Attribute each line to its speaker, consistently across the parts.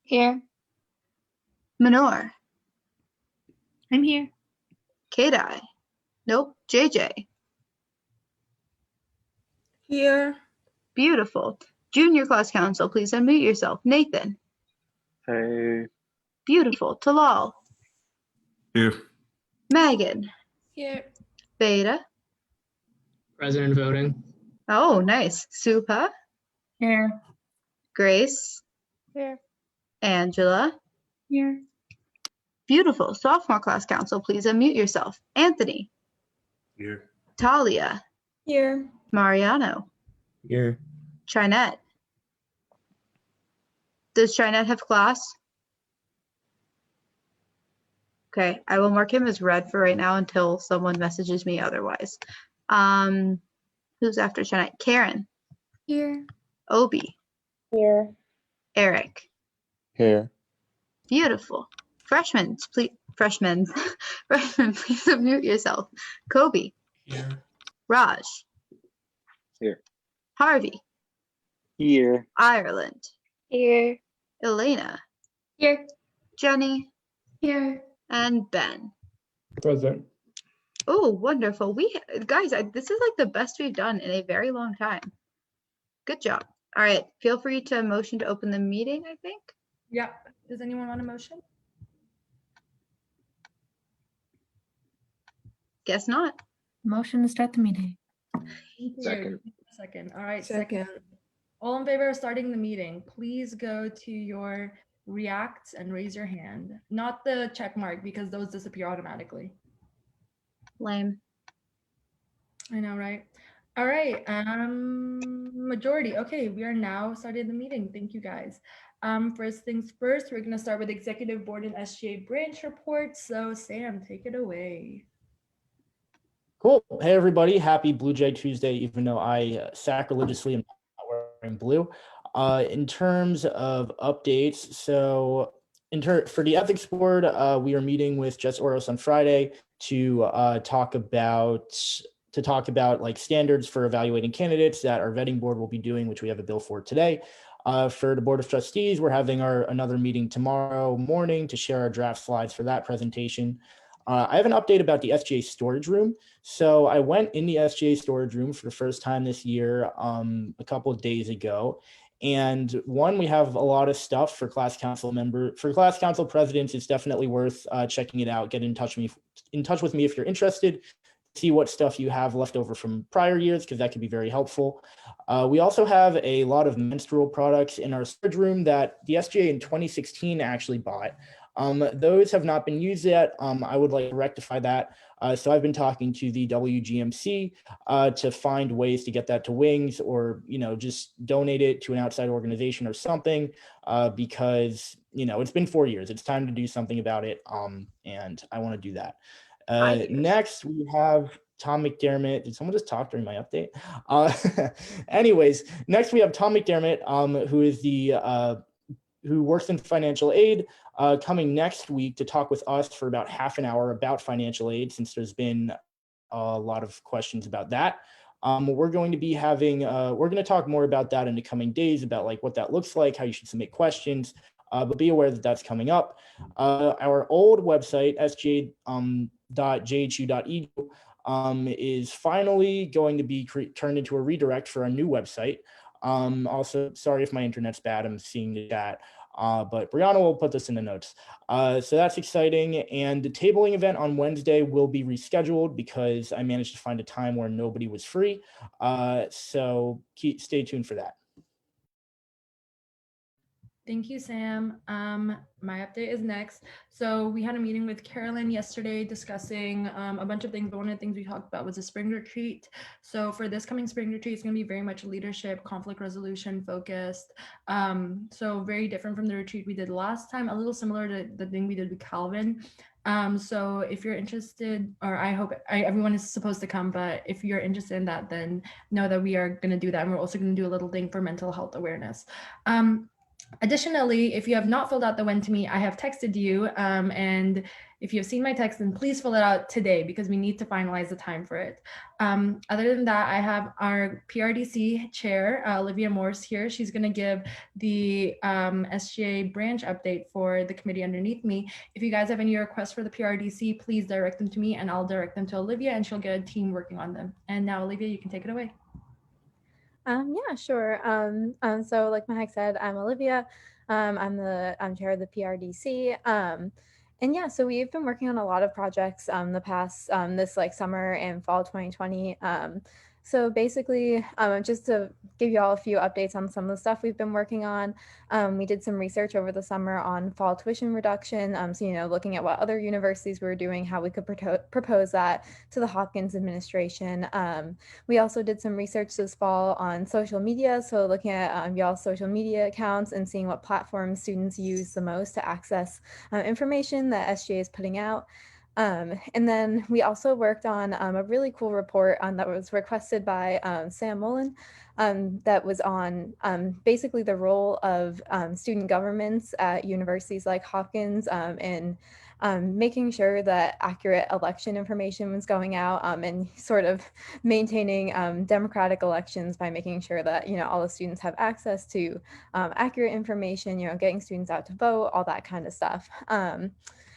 Speaker 1: Here.
Speaker 2: Manor.
Speaker 1: I'm here.
Speaker 2: Kadai. Nope. JJ.
Speaker 3: Here.
Speaker 2: Beautiful. Junior class council, please unmute yourself. Nathan.
Speaker 4: Hey.
Speaker 2: Beautiful. Talal.
Speaker 5: Here.
Speaker 2: Megan.
Speaker 3: Here.
Speaker 2: Beta.
Speaker 6: President voting.
Speaker 2: Oh, nice. Supa.
Speaker 1: Here.
Speaker 2: Grace.
Speaker 1: Here.
Speaker 2: Angela.
Speaker 1: Here.
Speaker 2: Beautiful. Sophomore class council, please unmute yourself. Anthony.
Speaker 5: Here.
Speaker 2: Talia.
Speaker 3: Here.
Speaker 2: Mariano.
Speaker 4: Here.
Speaker 2: Chinette. Does Chinette have class? Okay, I will mark him as red for right now until someone messages me otherwise. Who's after Chinette? Karen.
Speaker 1: Here.
Speaker 2: Obi.
Speaker 1: Here.
Speaker 2: Eric.
Speaker 4: Here.
Speaker 2: Beautiful. Freshmen, please. Freshmen, please unmute yourself. Kobe.
Speaker 5: Here.
Speaker 2: Raj.
Speaker 4: Here.
Speaker 2: Harvey.
Speaker 4: Here.
Speaker 2: Ireland.
Speaker 1: Here.
Speaker 2: Elena.
Speaker 1: Here.
Speaker 2: Jenny.
Speaker 1: Here.
Speaker 2: And Ben.
Speaker 6: Present.
Speaker 2: Oh, wonderful. Guys, this is like the best we've done in a very long time. Good job. All right, feel free to motion to open the meeting, I think.
Speaker 3: Yeah. Does anyone want a motion?
Speaker 2: Guess not.
Speaker 1: Motion to start the meeting.
Speaker 6: Second.
Speaker 3: Second. All right.
Speaker 7: Second.
Speaker 3: All in favor of starting the meeting, please go to your reacts and raise your hand. Not the check mark because those disappear automatically.
Speaker 2: Lame.
Speaker 3: I know, right? All right. Majority. Okay, we are now starting the meeting. Thank you, guys. First things first, we're gonna start with Executive Board and SGA branch reports. So Sam, take it away.
Speaker 8: Cool. Hey, everybody. Happy Blue Jay Tuesday, even though I sacrilegiously am not wearing blue. In terms of updates, so for the ethics board, we are meeting with Jess Oros on Friday to talk about like standards for evaluating candidates that our vetting board will be doing, which we have a bill for today. For the Board of Trustees, we're having another meeting tomorrow morning to share our draft slides for that presentation. I have an update about the SGA storage room. So I went in the SGA storage room for the first time this year a couple of days ago. And we have a lot of stuff for class council presidents. It's definitely worth checking it out. Get in touch with me if you're interested. See what stuff you have left over from prior years, because that could be very helpful. We also have a lot of menstrual products in our storage room that the SGA in 2016 actually bought. Those have not been used yet. I would like to rectify that. So I've been talking to the WGMC to find ways to get that to Wings, or, just donate it to an outside organization or something, because, it's been 4 years. It's time to do something about it. And I want to do that. Next, we have Tom McDermott. Did someone just talk during my update? Anyways, next we have Tom McDermott, who is who works in financial aid, coming next week to talk with us for about half an hour about financial aid, since there's been a lot of questions about that. We're going to be we're going to talk more about that in the coming days, about like what that looks like, how you should submit questions, but be aware that that's coming up. Our old website, sga.jhu.edu, is finally going to be turned into a redirect for our new website. Also, sorry if my internet's bad, I'm seeing the chat, but Brianna will put this in the notes. So that's exciting. And the tabling event on Wednesday will be rescheduled because I managed to find a time where nobody was free. So stay tuned for that.
Speaker 3: Thank you, Sam. My update is next. So we had a meeting with Carolyn yesterday discussing a bunch of things, but one of the things we talked about was a spring retreat. So for this coming spring retreat, it's going to be very much leadership, conflict resolution focused. So very different from the retreat we did last time, a little similar to the thing we did with Calvin. So if you're interested, or I hope everyone is supposed to come, but if you're interested in that, then know that we are going to do that. And we're also going to do a little thing for mental health awareness. Additionally, if you have not filled out the When to Meet, I have texted you, and if you have seen my text, then please fill it out today because we need to finalize the time for it. Other than that, I have our PRDC chair, Olivia Morse here. She's going to give the SGA branch update for the committee underneath me. If you guys have any requests for the PRDC, please direct them to me and I'll direct them to Olivia and she'll get a team working on them. And now, Olivia, you can take it away.
Speaker 7: Yeah, sure. So like Mahek said, I'm Olivia. I'm chair of the PRDC. And yeah, so we've been working on a lot of projects the past this like summer and fall 2020. So basically, just to give you all a few updates on some of the stuff we've been working on, we did some research over the summer on fall tuition reduction. So, you know, looking at what other universities were doing, how we could propose that to the Hopkins administration. We also did some research this fall on social media. So looking at y'all's social media accounts and seeing what platforms students use the most to access information that SGA is putting out. And then we also worked on a really cool report that was requested by Sam Mullen that was on basically the role of student governments at universities like Hopkins and making sure that accurate election information was going out and sort of maintaining democratic elections by making sure that, you know, all the students have access to accurate information, you know, getting students out to vote, all that kind of stuff.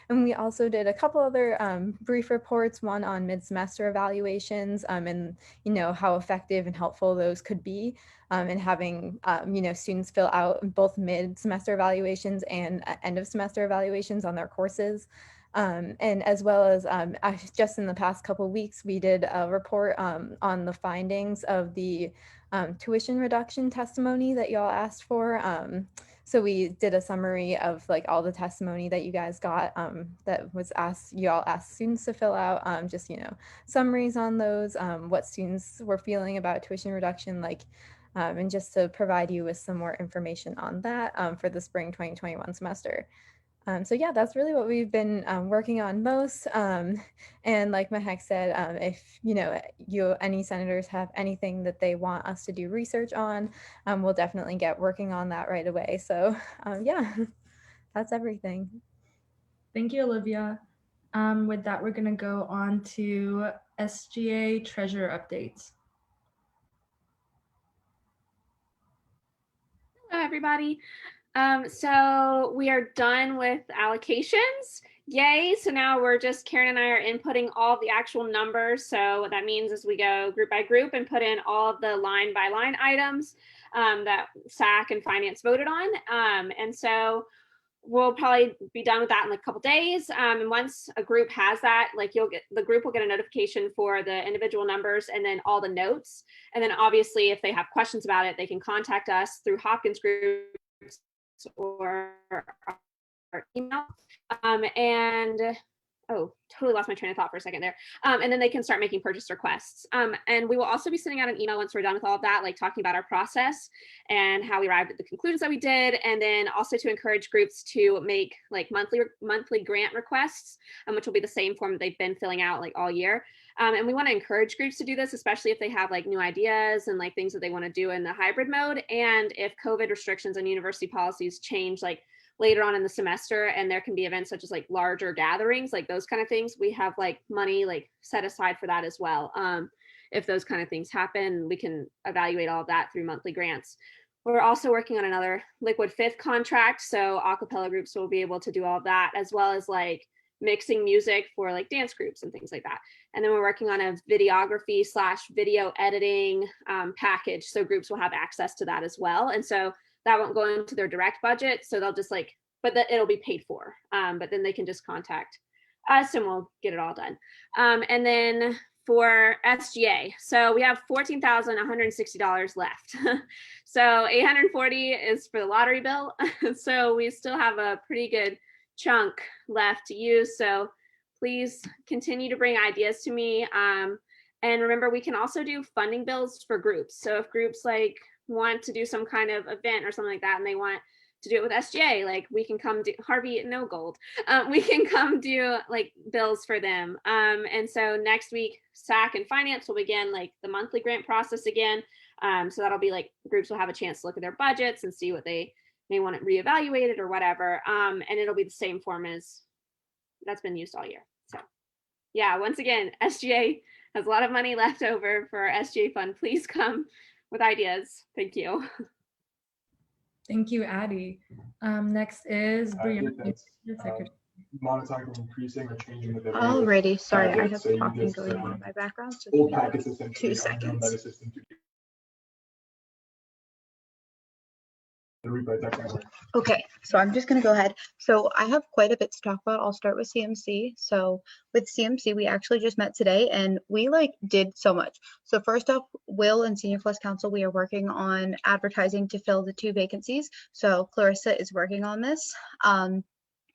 Speaker 7: And we also did a couple other brief reports, one on mid-semester evaluations and, you know, how effective and helpful those could be in having, you know, students fill out both mid-semester evaluations and end of semester evaluations on their courses. And as well as just in the past couple of weeks, we did a report on the findings of the tuition reduction testimony that y'all asked for. So we did a summary of like all the testimony that you guys got that was y'all asked students to fill out, just, you know, summaries on those, what students were feeling about tuition reduction, like, and just to provide you with some more information on that for the spring 2021 semester. So yeah, that's really what we've been working on most. And like Mahek said, if you know any senators have anything that they want us to do research on, we'll definitely get working on that right away. So yeah, that's everything.
Speaker 3: Thank you, Olivia. With that, we're going to go on to SGA treasurer updates.
Speaker 9: Hello, everybody. So we are done with allocations. Yay. So now we're just, Karen and I are inputting all the actual numbers. So what that means is we go group by group and put in all of the line by line items that SAC and finance voted on. And so we'll probably be done with that in like a couple days. And once a group has that, like the group will get a notification for the individual numbers and then all the notes. And then obviously if they have questions about it, they can contact us through Hopkins groups or our email. Oh, totally lost my train of thought for a second there. And then they can start making purchase requests. And we will also be sending out an email once we're done with all of that, like talking about our process and how we arrived at the conclusions that we did. And then also to encourage groups to make like monthly grant requests, which will be the same form that they've been filling out like all year. And we want to encourage groups to do this, especially if they have like new ideas and like things that they want to do in the hybrid mode. And if COVID restrictions and university policies change like later on in the semester and there can be events such as like larger gatherings, like those kind of things, we have like money like set aside for that as well. If those kind of things happen, we can evaluate all of that through monthly grants. We're also working on another Liquid Fifth contract, so a cappella groups will be able to do all of that, as well as like mixing music for like dance groups and things like that. And then we're working on a videography / video editing package, so groups will have access to that as well. And so that won't go into their direct budget, so they'll just like, but it'll be paid for. But then they can just contact us and we'll get it all done. And then for SGA, so we have $14,160 left. So 840 is for the lottery bill. So we still have a pretty good chunk left to use. So please continue to bring ideas to me. And remember, we can also do funding bills for groups. So if groups like want to do some kind of event or something like that and they want to do it with SGA, like we can come do Harvey no gold. We can come do like bills for them. And so next week, SAC and finance will begin like the monthly grant process again. So that'll be like groups will have a chance to look at their budgets and see what they may want it reevaluated or whatever. And it'll be the same form as that's been used all year. So yeah, once again, SGA has a lot of money left over for our SGA fund. Please come with ideas. Thank you.
Speaker 3: Thank you, Addie. Next is Brianna.
Speaker 10: Monetizing, increasing, or changing the dividend.
Speaker 2: Alrighty, sorry, I
Speaker 10: packets,
Speaker 2: have
Speaker 10: so you
Speaker 2: talking
Speaker 10: just,
Speaker 2: going on in my background. So
Speaker 10: old
Speaker 2: give me
Speaker 10: packets essentially
Speaker 2: 2
Speaker 10: on your
Speaker 2: seconds.
Speaker 10: Metasystem to the read by text network.
Speaker 2: Okay, so I'm just gonna go ahead. So I have quite a bit to talk about. I'll start with CMC. So with CMC, we actually just met today and we like did so much. So first off, Will and Senior Plus Council, we are working on advertising to fill the 2 vacancies. So Clarissa is working on this.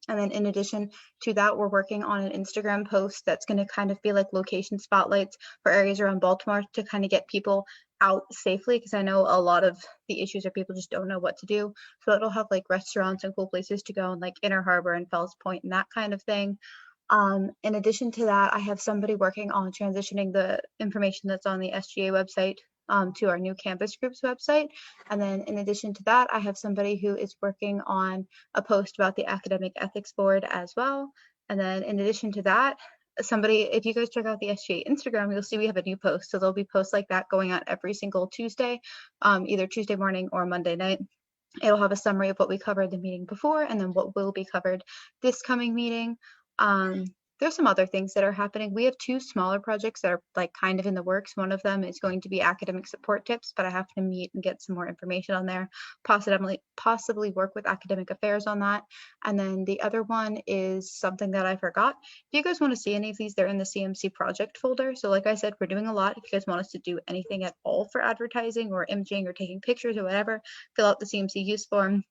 Speaker 2: And then in addition to that, we're working on an Instagram post that's going to kind of be like location spotlights for areas around Baltimore to kind of get people out safely, because I know a lot of the issues are people just don't know what to do. So it'll have like restaurants and cool places to go, and like Inner Harbor and Fells Point and that kind of thing. In addition to that, I have somebody working on transitioning the information that's on the SGA website to our new campus groups website. And then in addition to that, I have somebody who is working on a post about the Academic Ethics Board as well. And then in addition to that, somebody, if you guys check out the SGA Instagram, you'll see we have a new post. So there'll be posts like that going out every single Tuesday, either Tuesday morning or Monday night. It'll have a summary of what we covered the meeting before and then what will be covered this coming meeting. There's some other things that are happening. We have 2 smaller projects that are like kind of in the works. One of them is going to be academic support tips, but I have to meet and get some more information on there, possibly work with academic affairs on that. And then the other one is something that I forgot. If you guys want to see any of these, they're in the CMC project folder. So like I said, we're doing a lot. If you guys want us to do anything at all for advertising or imaging or taking pictures or whatever, fill out the CMC use form.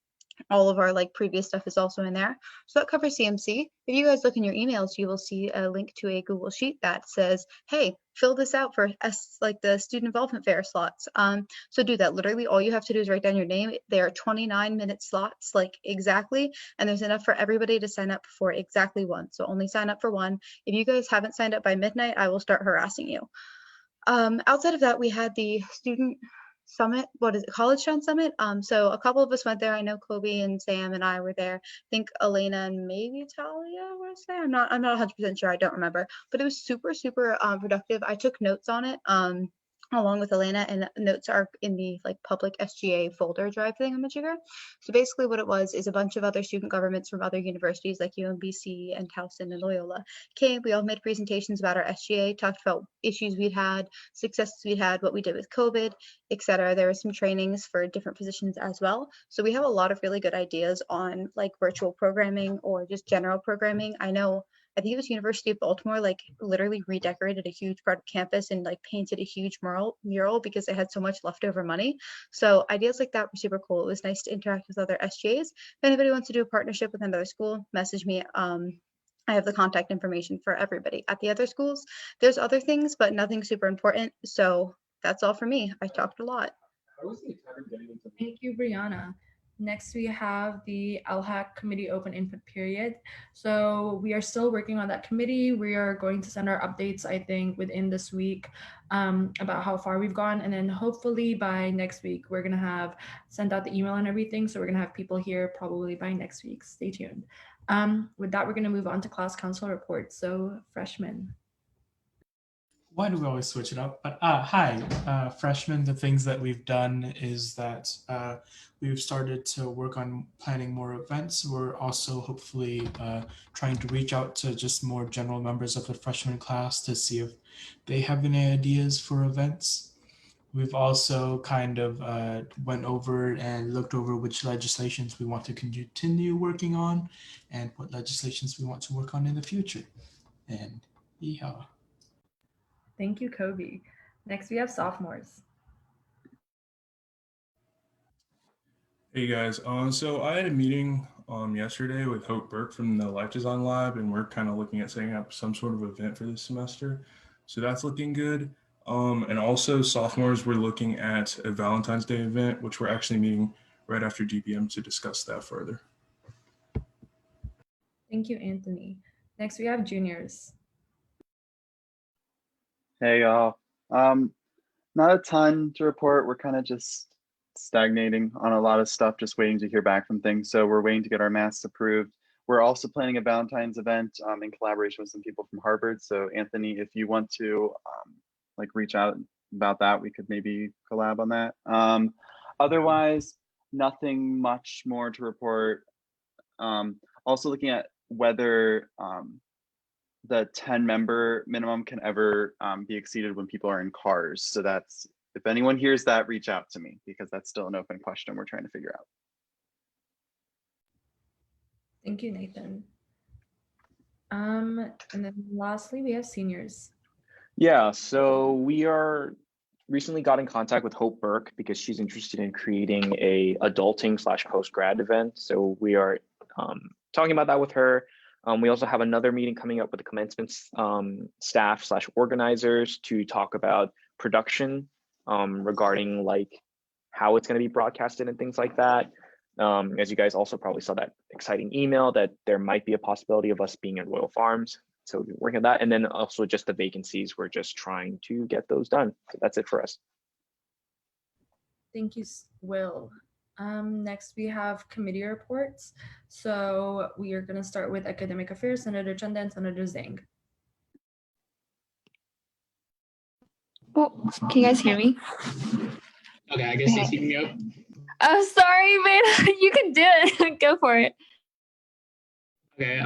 Speaker 2: All of our like previous stuff is also in there. So that covers CMC. If you guys look in your emails, you will see a link to a Google Sheet that says, hey, fill this out for like the student involvement fair slots. So do that. Literally all you have to do is write down your name. They are 29-minute slots, like exactly. And there's enough for everybody to sign up for exactly 1. So only sign up for 1. If you guys haven't signed up by midnight, I will start harassing you. Outside of that, we had the student summit, College Town Summit. So a couple of us went there. I know Kobe and Sam and I were there. I think Elena and maybe Talia were there. I'm not 100% sure. I don't remember, but it was super productive. I took notes on it along with Elena, and notes are in the like public SGA folder drive thing on Majigger. So basically what it was is a bunch of other student governments from other universities like UMBC and Towson and Loyola came. We all made presentations about our SGA, talked about issues we'd had, successes we had, what we did with COVID, etc. There were some trainings for different positions as well. So we have a lot of really good ideas on like virtual programming or just general programming. I think it was University of Baltimore, like literally redecorated a huge part of campus and like painted a huge mural because they had so much leftover money. So ideas like that were super cool. It was nice to interact with other SGAs. If anybody wants to do a partnership with another school, message me. I have the contact information for everybody at the other schools. There's other things, but nothing super important. So that's all for me. I talked a lot.
Speaker 3: Thank you, Brianna. Next, we have the LHAC committee open input period. So we are still working on that committee. We are going to send our updates, I think, within this week about how far we've gone. And then hopefully by next week, we're going to have sent out the email and everything. So we're going to have people here probably by next week. Stay tuned. With that, we're going to move on to class council reports. So freshmen.
Speaker 11: Why do we always switch it up? But hi, freshmen, the things that we've done is that we've started to work on planning more events. We're also hopefully trying to reach out to just more general members of the freshman class to see if they have any ideas for events. We've also kind of went over and looked over which legislations we want to continue working on and what legislations we want to work on in the future. And yeehaw.
Speaker 3: Thank you, Kobe. Next, we have sophomores.
Speaker 5: Hey guys, so I had a meeting yesterday with Hope Burke from the Life Design Lab, and we're kind of looking at setting up some sort of event for this semester. So that's looking good. And also sophomores, we're looking at a Valentine's Day event, which we're actually meeting right after DPM to discuss that further.
Speaker 3: Thank you, Anthony. Next, we have juniors.
Speaker 4: Hey y'all. Not a ton to report. We're kind of just
Speaker 12: stagnating on a lot of stuff, just waiting to hear back from things. So we're waiting to get our masks approved. We're also planning a Valentine's event in collaboration with some people from Harvard. So Anthony, if you want to like reach out about that, we could maybe collab on that. Otherwise, nothing much more to report. Also looking at whether the 10-member minimum can ever be exceeded when people are in cars. So that's, if anyone hears that, reach out to me, because that's still an open question we're trying to figure out.
Speaker 3: Thank you, Nathan. And then lastly, we have seniors.
Speaker 13: Yeah, so we are recently got in contact with Hope Burke because she's interested in creating a adulting / post-grad event. So we are talking about that with her. We also have another meeting coming up with the commencement staff / organizers to talk about production regarding like how it's going to be broadcasted and things like that. As you guys also probably saw that exciting email that there might be a possibility of us being at Royal Farms. So we're working on that. And then also just the vacancies, we're just trying to get those done. So that's it for us.
Speaker 3: Thank you, Will. Next, we have committee reports. So we are going to start with Academic Affairs, Senator Chanda and Senator Zhang.
Speaker 1: Oh, can you guys hear me?
Speaker 6: Okay, I guess Stacey can go.
Speaker 1: Oh, sorry, man. You can do it. Go for it.
Speaker 6: Okay,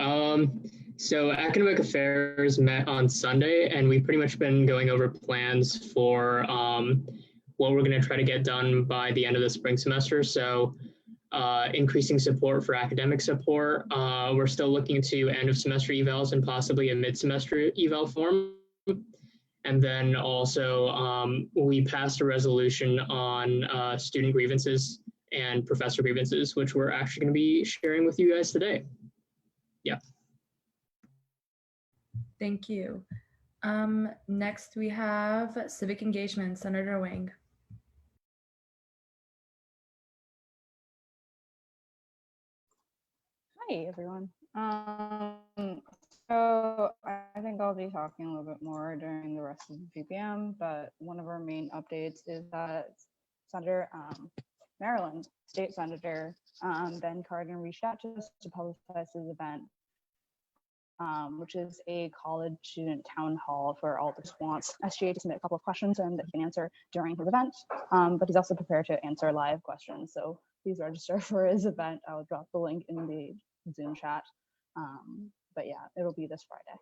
Speaker 6: so Academic Affairs met on Sunday, and we've pretty much been going over plans for what we're going to try to get done by the end of the spring semester. So increasing support for academic support. We're still looking to end of semester evals and possibly a mid-semester eval form. And then also we passed a resolution on student grievances and professor grievances, which we're actually going to be sharing with you guys today. Yeah.
Speaker 3: Thank you. Next, we have Civic Engagement, Senator Wang.
Speaker 14: Hi, everyone. So I think I'll be talking a little bit more during the rest of the GPM, but one of our main updates is that Senator Maryland State Senator Ben Cardin reached out to us to publicize his event, which is a college student town hall for all the wants SGA to submit a couple of questions and that he can answer during his event, but he's also prepared to answer live questions. So please register for his event. I'll drop the link in the Zoom chat. But yeah, it'll be this Friday.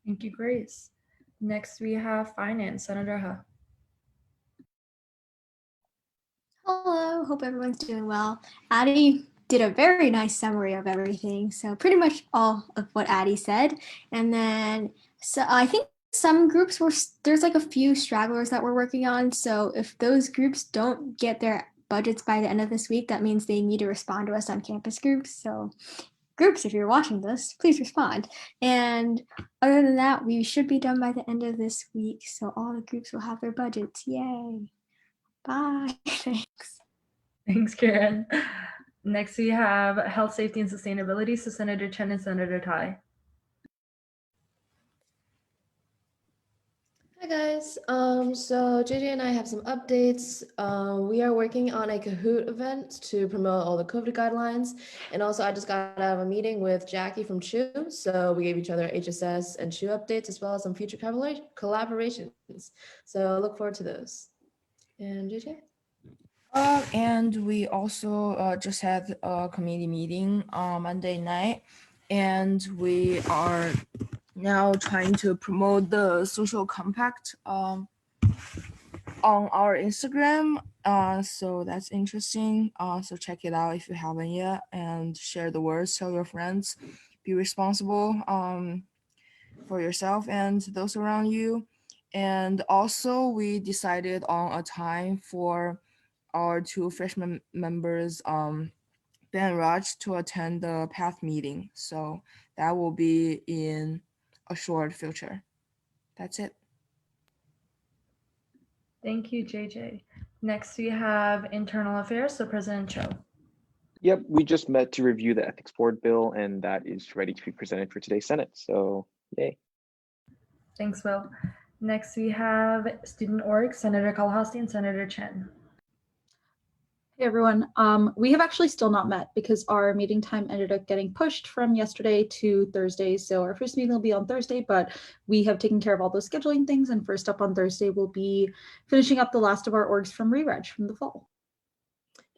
Speaker 3: Thank you, Grace. Next, we have Finance, Senator Ha.
Speaker 15: Hello, hope everyone's doing well. Addie did a very nice summary of everything. So pretty much all of what Addie said. And then, so I think some groups there's like a few stragglers that we're working on. So if those groups don't get their budgets by the end of this week, that means they need to respond to us on campus groups. So groups, if you're watching this, please respond. And other than that, we should be done by the end of this week. So all the groups will have their budgets. Yay. Bye. Thanks.
Speaker 3: Thanks, Karen. Next, we have Health, Safety, and Sustainability. So Senator Chen and Senator Tai.
Speaker 16: Hi guys, so JJ and I have some updates. We are working on a Kahoot event to promote all the COVID guidelines. And also I just got out of a meeting with Jackie from CHU. So we gave each other HSS and CHU updates as well as some future collaborations. So look forward to those. And JJ?
Speaker 17: And we also just had a committee meeting on Monday night, and we are now trying to promote the social compact on our Instagram. So that's interesting. So check it out if you haven't yet, and share the words, tell your friends, be responsible for yourself and those around you. And also we decided on a time for our 2 freshman members, Ben and Raj, to attend the PATH meeting. So that will be in a short future. That's it.
Speaker 3: Thank you, JJ. Next, we have Internal Affairs, so President Cho.
Speaker 13: Yep, we just met to review the ethics board bill, and that is ready to be presented for today's Senate. So yay.
Speaker 3: Thanks, Will. Next, we have Student Org, Senator Kalahasti and Senator Chen.
Speaker 18: Hey everyone, we have actually still not met because our meeting time ended up getting pushed from yesterday to Thursday. So our first meeting will be on Thursday, but we have taken care of all those scheduling things. And first up on Thursday, we'll be finishing up the last of our orgs from re-reg from the fall.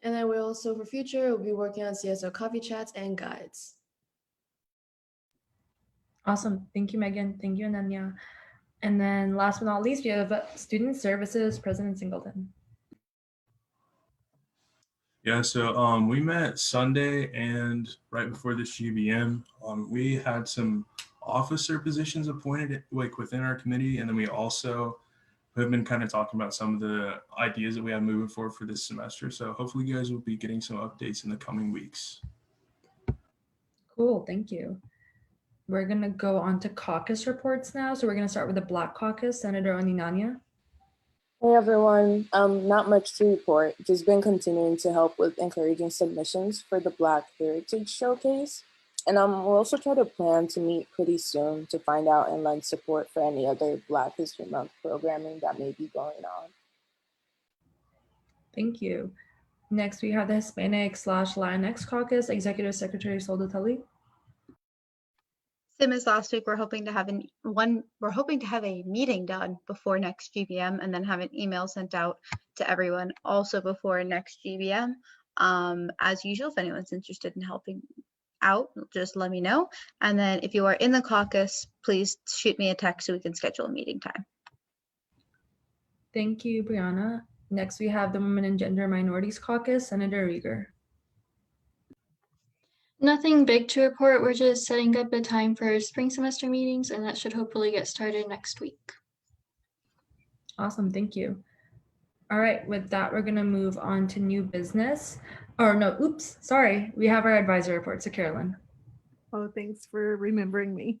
Speaker 16: And then we'll also, for future, we'll be working on CSO coffee chats and guides.
Speaker 3: Awesome. Thank you, Megan. Thank you, Ananya. And then last but not least, we have Student Services, President Singleton.
Speaker 5: Yeah, so we met Sunday, and right before this GBM, we had some officer positions appointed like within our committee, and then we also have been kind of talking about some of the ideas that we have moving forward for this semester. So hopefully you guys will be getting some updates in the coming weeks.
Speaker 3: Cool, thank you. We're gonna go on to caucus reports now. So we're gonna start with the Black Caucus, Senator Oninanya.
Speaker 19: Hey everyone, not much to report, just been continuing to help with encouraging submissions for the Black Heritage Showcase. And we'll also try to plan to meet pretty soon to find out and lend support for any other Black History Month programming that may be going on.
Speaker 3: Thank you. Next, we have the Hispanic/Latinx Caucus, Executive Secretary Solda Tully.
Speaker 2: Same as last week, we're hoping to have a meeting done before next GBM and then have an email sent out to everyone also before next GBM. As usual, if anyone's interested in helping out, just let me know. And then if you are in the caucus, please shoot me a text so we can schedule a meeting time.
Speaker 3: Thank you, Brianna. Next, we have the Women and Gender Minorities Caucus, Senator Rieger.
Speaker 20: Nothing big to report. We're just setting up a time for spring semester meetings, and that should hopefully get started next week.
Speaker 3: Awesome, thank you. All right, with that, we're gonna move on to new business. Or no, oops, sorry. We have our advisory report, so Carolyn.
Speaker 21: Oh, thanks for remembering me.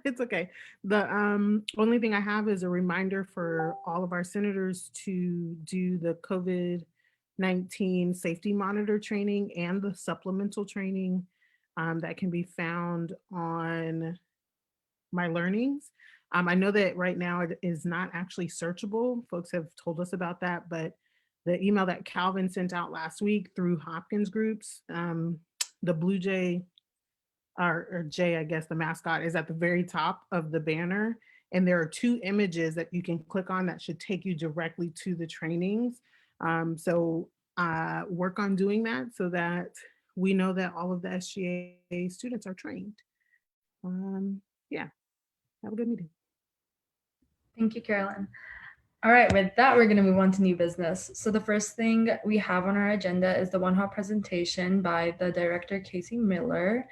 Speaker 21: It's okay. The only thing I have is a reminder for all of our senators to do the COVID-19 safety monitor training and the supplemental training that can be found on My Learnings. I know that right now it is not actually searchable. Folks have told us about that, but the email that Calvin sent out last week through Hopkins groups, the Blue Jay, or Jay, I guess the mascot, is at the very top of the banner. And there are 2 images that you can click on that should take you directly to the trainings. So work on doing that so that we know that all of the SGA students are trained. Yeah, have a good meeting.
Speaker 3: Thank you, Carolyn. All right, with that, we're going to move on to new business. So the first thing we have on our agenda is the One Hop presentation by the director, Casey Miller.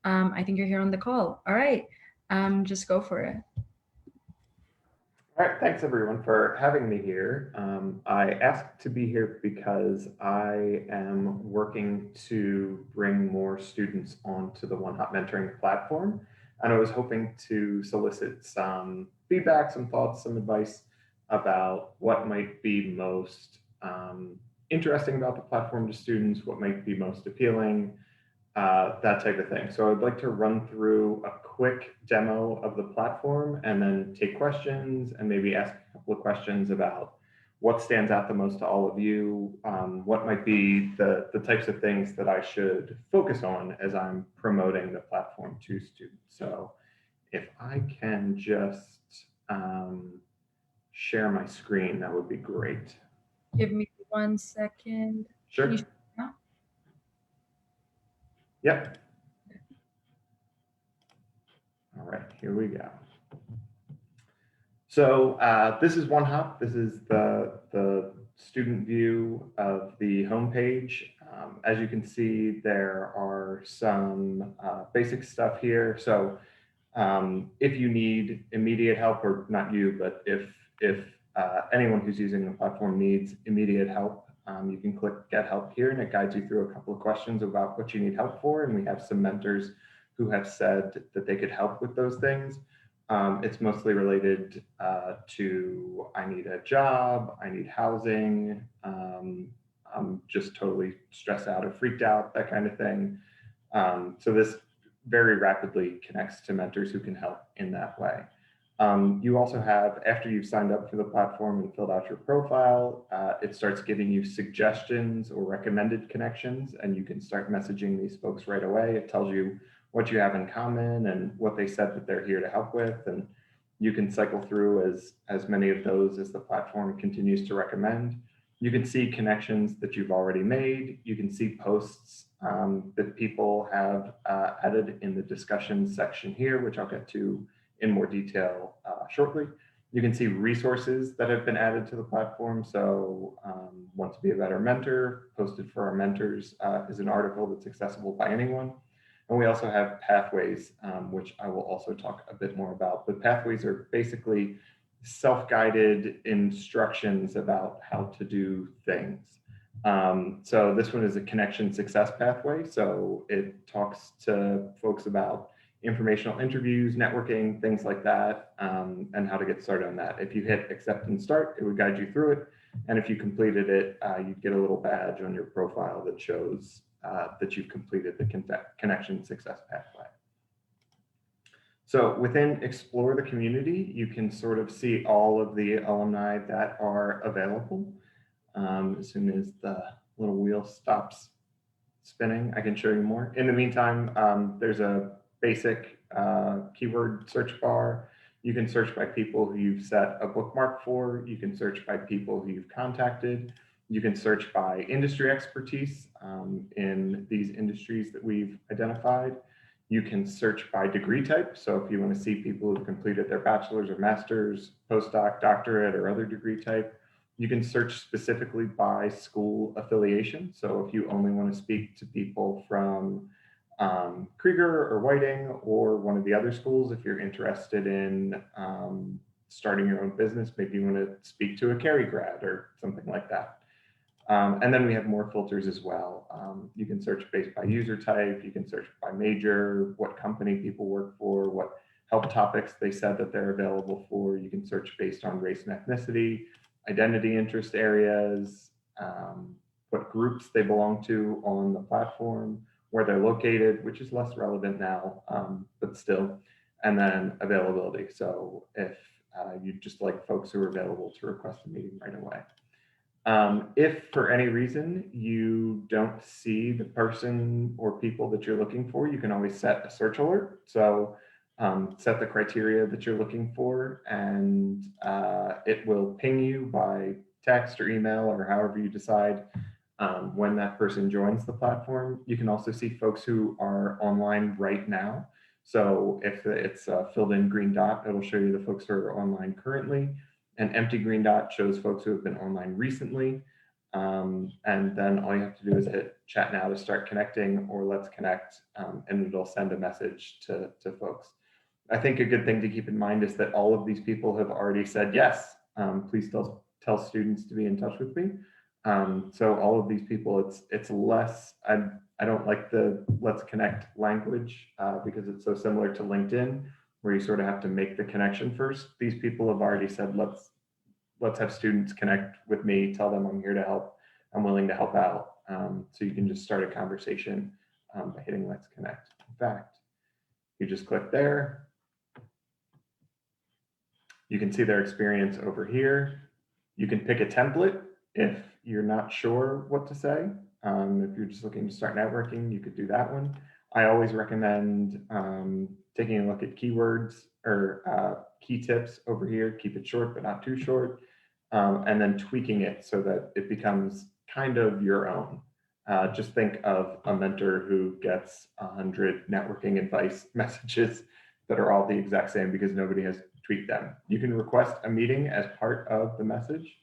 Speaker 3: I think you're here on the call. All right, just go for it.
Speaker 22: All right, thanks everyone for having me here. I asked to be here because I am working to bring more students onto the One Hop mentoring platform. And I was hoping to solicit some feedback, some thoughts, some advice about what might be most interesting about the platform to students, what might be most appealing, that type of thing. So I'd like to run through a quick demo of the platform and then take questions and maybe ask a couple of questions about what stands out the most to all of you, what might be the types of things that I should focus on as I'm promoting the platform to students. So if I can just share my screen, that would be great.
Speaker 3: Give me 1 second.
Speaker 22: Sure.
Speaker 3: Can you share now?
Speaker 22: Yep. All right, here we go. So this is One Hop. This is the student view of the homepage. As you can see, there are some basic stuff here. So if you need immediate help, or not you, but if anyone who's using the platform needs immediate help, you can click Get Help here, and it guides you through a couple of questions about what you need help for. And we have some mentors who have said that they could help with those things. It's mostly related to, I need a job, I need housing, I'm just totally stressed out or freaked out, that kind of thing. So this very rapidly connects to mentors who can help in that way. You also have, after you've signed up for the platform and filled out your profile, it starts giving you suggestions or recommended connections, and you can start messaging these folks right away. It tells you what you have in common and what they said that they're here to help with, and you can cycle through as many of those as the platform continues to recommend. You can see connections that you've already made. You can see posts that people have added in the discussion section here, which I'll get to in more detail shortly. You can see resources that have been added to the platform. So Want to Be a Better Mentor, posted for our mentors, is an article that's accessible by anyone. And we also have pathways, which I will also talk a bit more about. But pathways are basically self-guided instructions about how to do things. So this one is a connection success pathway. So it talks to folks about informational interviews, networking, things like that, and how to get started on that. If you hit accept and start, it would guide you through it. And if you completed it, you'd get a little badge on your profile that shows that you've completed the connection success pathway. So within Explore the Community, you can sort of see all of the alumni that are available. As soon as the little wheel stops spinning, I can show you more. In the meantime, there's a basic keyword search bar. You can search by people who you've set a bookmark for. You can search by people who you've contacted. You can search by industry expertise in these industries that we've identified. You can search by degree type. So if you want to see people who've completed their bachelor's or master's, postdoc, doctorate, or other degree type, you can search specifically by school affiliation. So if you only want to speak to people from Krieger or Whiting or one of the other schools, if you're interested in starting your own business, maybe you want to speak to a Cary grad or something like that. And then we have more filters as well. You can search based by user type, you can search by major, what company people work for, what help topics they said that they're available for. You can search based on race and ethnicity, identity interest areas, what groups they belong to on the platform, where they're located, which is less relevant now, but still, and then availability. So if you just like folks who are available to request a meeting right away. If for any reason you don't see the person or people that you're looking for, you can always set a search alert. So set the criteria that you're looking for, and it will ping you by text or email or however you decide when that person joins the platform. You can also see folks who are online right now. So if it's a filled in green dot, it'll show you the folks who are online currently. An empty green dot shows folks who have been online recently. And then all you have to do is hit chat now to start connecting, or let's connect, and it'll send a message to folks. I think a good thing to keep in mind is that all of these people have already said, yes, please tell students to be in touch with me. So all of these people, it's less, I don't like the let's connect language because it's so similar to LinkedIn, where you sort of have to make the connection first. These people have already said, let's have students connect with me, tell them I'm here to help, I'm willing to help out. So you can just start a conversation by hitting let's connect. In fact, you just click there. You can see their experience over here. You can pick a template if you're not sure what to say. If you're just looking to start networking, you could do that one. I always recommend taking a look at keywords or key tips over here. Keep it short, but not too short. And then tweaking it so that it becomes kind of your own. Just think of a mentor who gets 100 networking advice messages that are all the exact same because nobody has tweaked them. You can request a meeting as part of the message.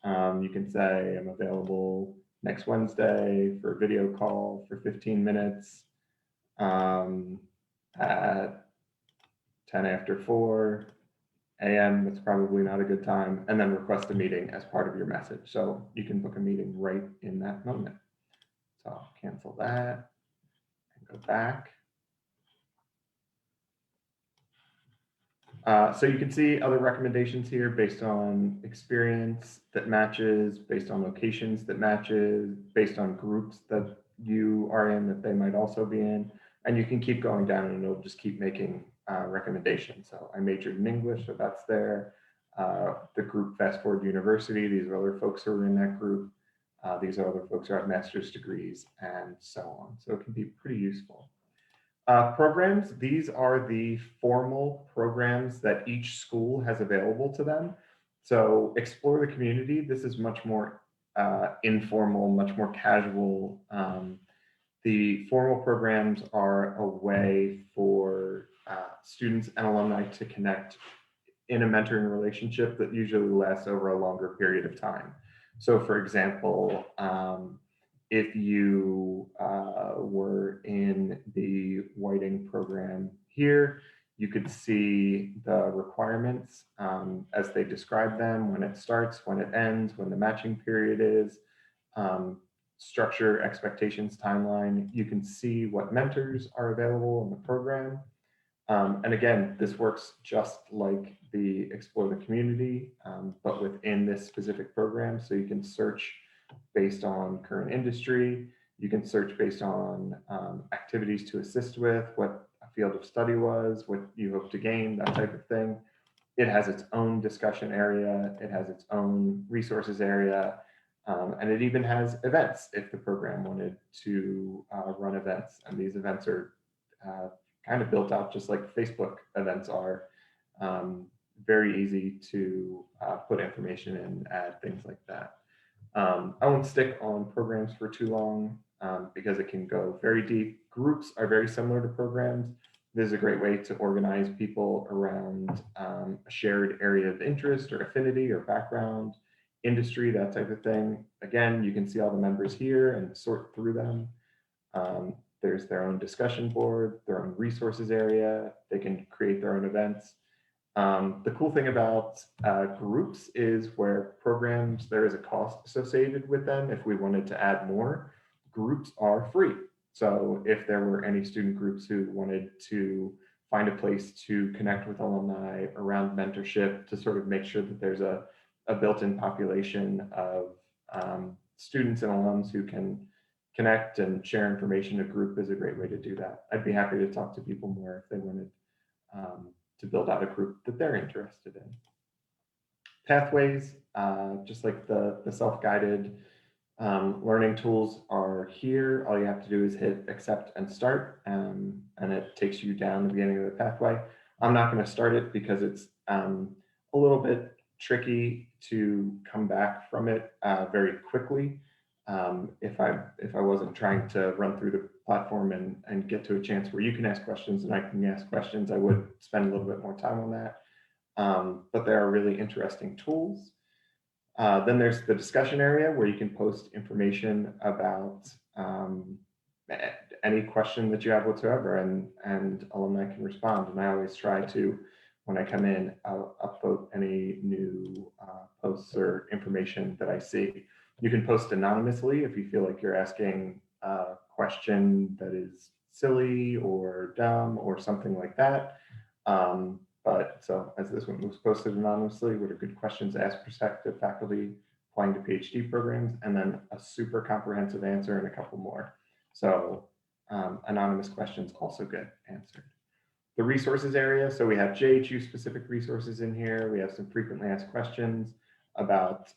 Speaker 22: You can say, I'm available next Wednesday for a video call for 15 minutes at 10 after 4 a.m. That's probably not a good time. And then request a meeting as part of your message. So you can book a meeting right in that moment. So I'll cancel that and go back. So you can see other recommendations here based on experience that matches, based on locations that matches, based on groups that you are in that they might also be in. And you can keep going down and it'll just keep making recommendation. So I majored in English, so that's there. The group Fast Forward University, these are other folks who are in that group. These are other folks who have master's degrees and so on. So it can be pretty useful. Programs, these are the formal programs that each school has available to them. So Explore the Community, this is much more informal, much more casual. The formal programs are a way for students and alumni to connect in a mentoring relationship that usually lasts over a longer period of time. So for example, if you were in the Whiting program here, you could see the requirements as they describe them, when it starts, when it ends, when the matching period is, structure, expectations, timeline. You can see what mentors are available in the program. And again, this works just like the Explore the Community, but within this specific program. So you can search based on current industry. You can search based on activities to assist with, what a field of study was, what you hope to gain, that type of thing. It has its own discussion area. It has its own resources area. And it even has events if the program wanted to run events. And these events are kind of built out just like Facebook events are. Very easy to put information in, add things like that. I won't stick on programs for too long because it can go very deep. Groups are very similar to programs. This is a great way to organize people around a shared area of interest or affinity or background, industry, that type of thing. Again, you can see all the members here and sort through them. There's their own discussion board, their own resources area. They can create their own events. The cool thing about groups is where programs, there is a cost associated with them. If we wanted to add more, groups are free. So if there were any student groups who wanted to find a place to connect with alumni around mentorship to sort of make sure that there's a built-in population of students and alums who can connect and share information, a group is a great way to do that. I'd be happy to talk to people more if they wanted to build out a group that they're interested in. Pathways, just like the self-guided learning tools are here. All you have to do is hit accept and start, and it takes you down the beginning of the pathway. I'm not going to start it because it's a little bit tricky to come back from it very quickly. If I wasn't trying to run through the platform and get to a chance where you can ask questions and I can ask questions, I would spend a little bit more time on that. But there are really interesting tools. Then there's the discussion area where you can post information about any question that you have whatsoever, and alumni can respond. And I always try to, when I come in, I'll upvote any new posts or information that I see. You can post anonymously if you feel like you're asking a question that is silly or dumb or something like that. But so as this one was posted anonymously, what are good questions to ask prospective faculty applying to PhD programs, and then a super comprehensive answer and a couple more. So anonymous questions also get answered. The resources area, so we have JHU specific resources in here. We have some frequently asked questions about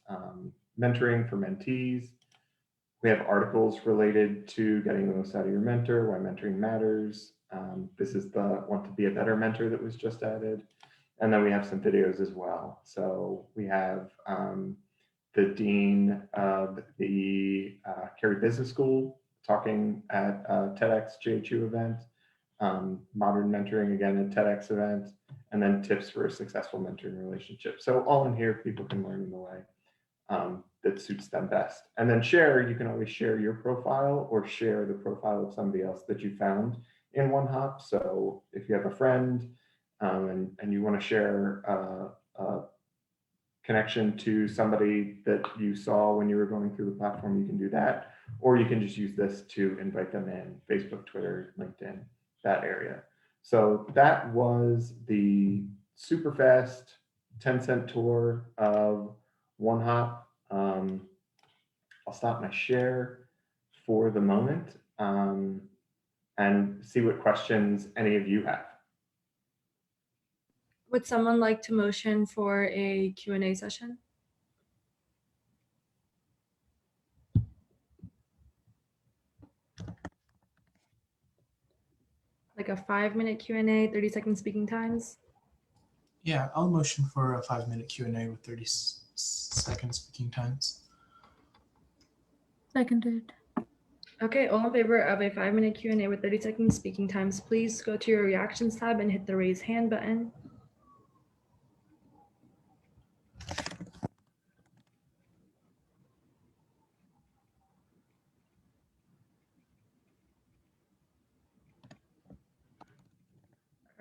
Speaker 22: mentoring for mentees. We have articles related to getting the most out of your mentor, why mentoring matters. This is the Want to Be a Better Mentor that was just added. And then we have some videos as well. So we have the Dean of the Cary Business School talking at a TEDx JHU event, modern mentoring, again, a TEDx event, and then tips for a successful mentoring relationship. So all in here, people can learn in the way that suits them best. And then share, you can always share your profile or share the profile of somebody else that you found in OneHop. So if you have a friend and you want to share a connection to somebody that you saw when you were going through the platform, you can do that. Or you can just use this to invite them in, Facebook, Twitter, LinkedIn, that area. So that was the super fast 10-cent tour of OneHop. I'll stop my share for the moment and see what questions any of you have.
Speaker 3: Would someone like to motion for a Q&A session? Like a 5-minute Q&A, 30-second speaking times?
Speaker 11: Yeah, I'll motion for a 5-minute Q&A with 30-second speaking times.
Speaker 18: Seconded.
Speaker 3: Okay, all in favor of a 5-minute Q&A with 30-second speaking times, please go to your reactions tab and hit the raise hand button.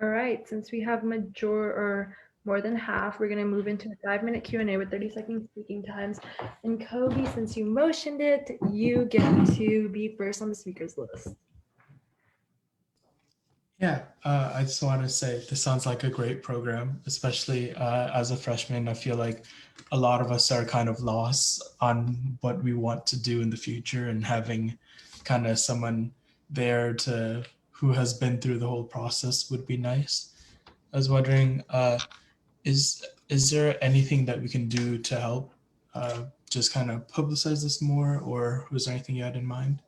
Speaker 3: All right, since we have more than half, we're going to move into a 5-minute Q&A with 30-second speaking times. And Kobe, since you motioned it, you get to be first on the speakers list.
Speaker 11: Yeah, I just want to say this sounds like a great program, especially as a freshman. I feel like a lot of us are kind of lost on what we want to do in the future, and having kind of someone there who has been through the whole process would be nice. I was wondering, is there anything that we can do to help just kind of publicize this more, or was there anything you had in mind?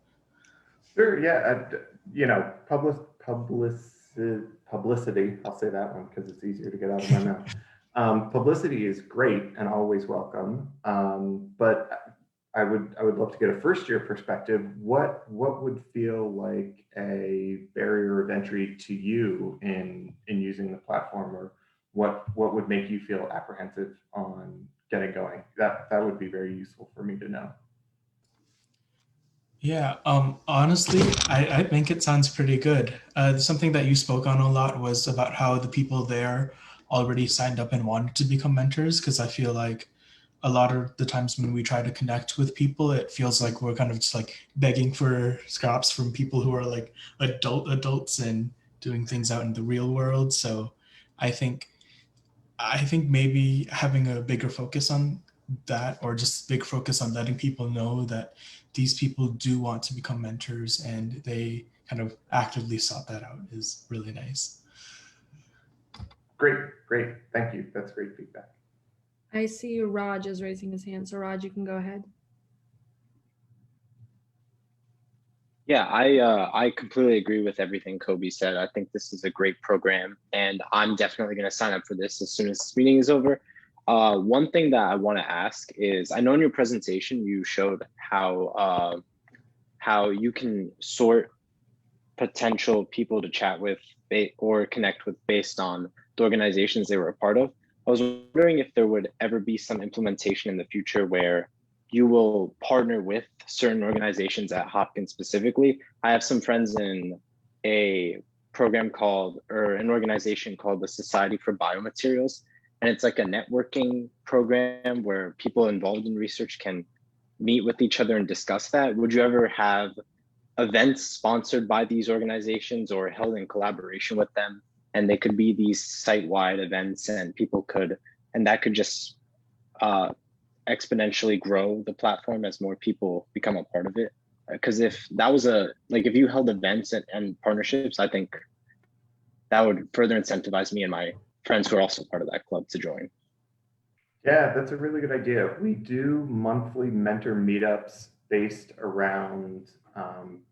Speaker 22: Sure, yeah, publicity, I'll say that one because it's easier to get out of my mouth. Publicity is great and always welcome, but I would love to get a first-year perspective. What would feel like a barrier of entry to you in using the platform, or what would make you feel apprehensive on getting going? That would be very useful for me to know.
Speaker 11: Yeah, honestly, I think it sounds pretty good. Something that you spoke on a lot was about how the people there already signed up and wanted to become mentors, because I feel like a lot of the times when we try to connect with people, it feels like we're kind of just like begging for scraps from people who are like adults and doing things out in the real world. So I think maybe having a bigger focus on that, or just big focus on letting people know that these people do want to become mentors and they kind of actively sought that out, is really nice.
Speaker 22: Great. Thank you. That's great feedback.
Speaker 3: I see Raj is raising his hand, so Raj, you can go ahead.
Speaker 13: Yeah, I completely agree with everything Kobe said. I think this is a great program, and I'm definitely going to sign up for this as soon as this meeting is over. One thing that I want to ask is, I know in your presentation you showed how you can sort potential people to chat with or connect with based on the organizations they were a part of. I was wondering if there would ever be some implementation in the future where you will partner with certain organizations at Hopkins specifically. I have some friends in a program an organization called the Society for Biomaterials. And it's like a networking program where people involved in research can meet with each other and discuss that. Would you ever have events sponsored by these organizations or held in collaboration with them? And they could be these site-wide events, and that could just exponentially grow the platform as more people become a part of it. Because if you held events and partnerships, I think that would further incentivize me and my friends who are also part of that club to join.
Speaker 22: Yeah, that's a really good idea. We do monthly mentor meetups based around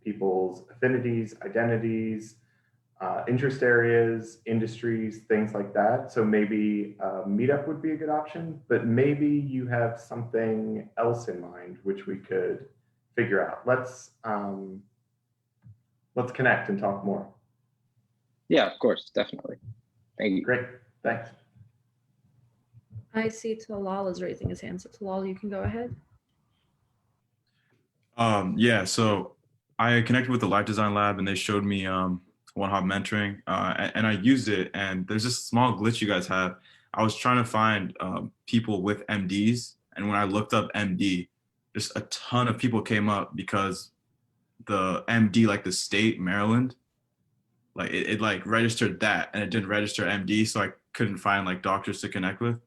Speaker 22: people's affinities, identities, interest areas, industries, things like that. So maybe a meetup would be a good option, but maybe you have something else in mind which we could figure out. Let's connect and talk more.
Speaker 13: Yeah, of course, definitely. Thank you.
Speaker 22: Great, thanks.
Speaker 3: I see Talal is raising his hand, so Talal, you can go ahead.
Speaker 5: Yeah, so I connected with the Life Design Lab and they showed me One Hop mentoring, and I used it, and there's this small glitch you guys have. I was trying to find people with MDs, and when I looked up MD, just a ton of people came up because the MD, like the state, Maryland, like it like registered that, and it didn't register MD, so I couldn't find like doctors to connect with.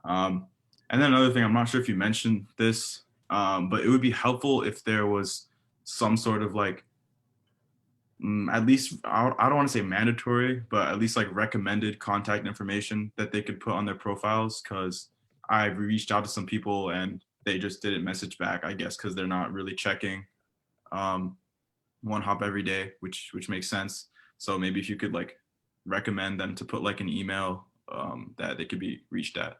Speaker 5: And then another thing, I'm not sure if you mentioned this, but it would be helpful if there was some sort of like
Speaker 7: at least I don't want to say mandatory, but at least like recommended contact information that they could put on their profiles. Because I've reached out to some people and they just didn't message back, I guess, because they're not really checking One Hop every day, which makes sense. So maybe if you could like recommend them to put like an email that they could be reached at.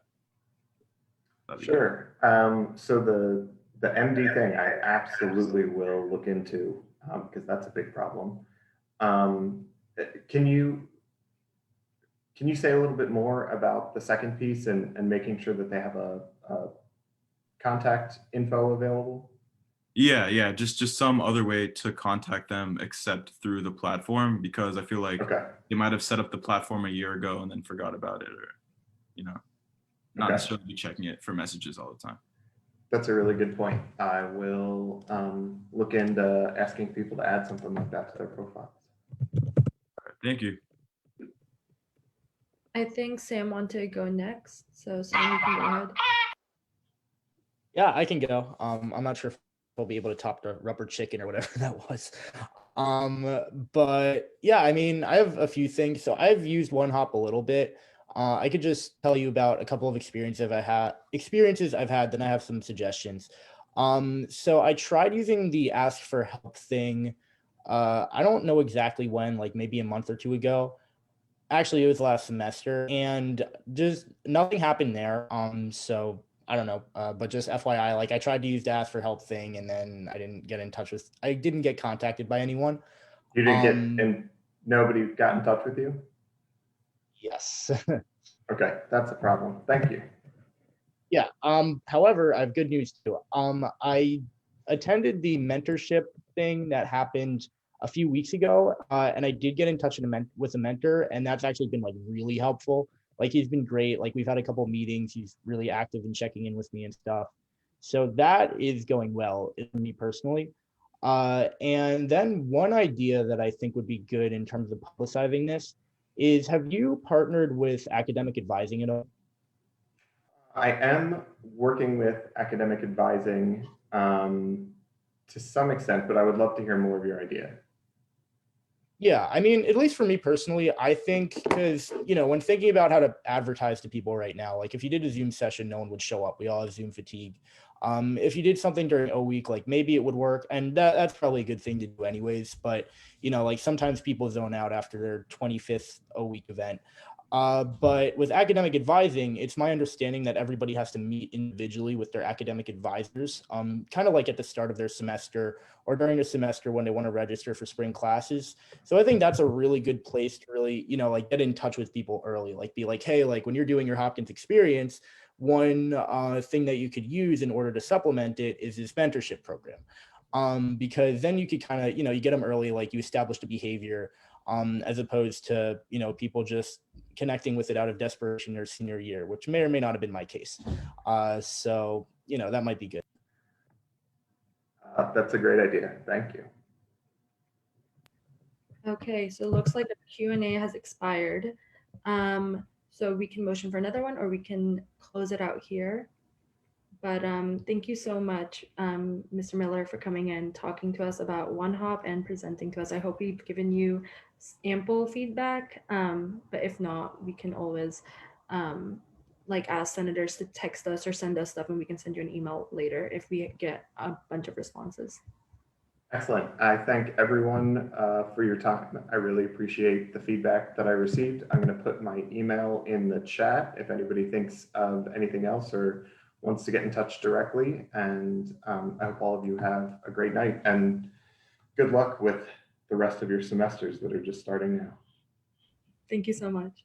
Speaker 7: That'd be good.
Speaker 22: Sure. So the MD thing, I absolutely will look into because that's a big problem. Can you say a little bit more about the second piece and making sure that they have a contact info available?
Speaker 7: Yeah, just some other way to contact them except through the platform, because I feel like they might have set up the platform a year ago and then forgot about it, or not necessarily be checking it for messages all the time.
Speaker 22: That's a really good point. I will look into asking people to add something like that to their profiles.
Speaker 7: Thank you.
Speaker 3: I think Sam wanted to go next, so Sam, you can go ahead.
Speaker 8: Yeah, I can go. I'm not sure if we'll be able to top the rubber chicken or whatever that was. But yeah, I mean, I have a few things. So I've used One Hop a little bit. I could just tell you about a couple of experiences I've had, then I have some suggestions. So I tried using the ask for help thing. I don't know exactly when, like maybe a month or two ago. Actually, it was last semester, and just nothing happened there. So I don't know, but just FYI, like I tried to use the ask for help thing, and then I didn't get contacted by anyone.
Speaker 22: You didn't get, and nobody got in touch with you?
Speaker 8: Yes.
Speaker 22: Okay, that's a problem. Thank you.
Speaker 8: Yeah. However, I have good news too. I attended the mentorship thing that happened a few weeks ago, and I did get in touch with a mentor, and that's actually been like really helpful. Like he's been great. Like we've had a couple of meetings. He's really active in checking in with me and stuff. So that is going well for me personally. And then one idea that I think would be good in terms of publicizing this is, have you partnered with academic advising at all?
Speaker 22: I am working with academic advising to some extent, but I would love to hear more of your idea.
Speaker 8: Yeah, I mean, at least for me personally, I think because, when thinking about how to advertise to people right now, like if you did a Zoom session, no one would show up. We all have Zoom fatigue. If you did something during O week, like maybe it would work. And that's probably a good thing to do anyways. But, like sometimes people zone out after their 25th O week event. But with academic advising, it's my understanding that everybody has to meet individually with their academic advisors, kind of like at the start of their semester or during a semester when they want to register for spring classes. So I think that's a really good place to really, like get in touch with people early, like be like, hey, like when you're doing your Hopkins experience, one thing that you could use in order to supplement it is this mentorship program. Because then you could kind of, you get them early, like you establish the behavior, as opposed to, people just connecting with it out of desperation their senior year, which may or may not have been my case. So, that might be good.
Speaker 22: That's a great idea. Thank you.
Speaker 3: Okay, so it looks like the Q&A has expired. So we can motion for another one, or we can close it out here. But thank you so much, Mr. Miller, for coming in, talking to us about One Hop and presenting to us. I hope we've given you ample feedback, but if not, we can always ask senators to text us or send us stuff, and we can send you an email later if we get a bunch of responses.
Speaker 22: Excellent. I thank everyone for your time. I really appreciate the feedback that I received. I'm going to put my email in the chat if anybody thinks of anything else or wants to get in touch directly. And I hope all of you have a great night and good luck with the rest of your semesters that are just starting now.
Speaker 3: Thank you so much.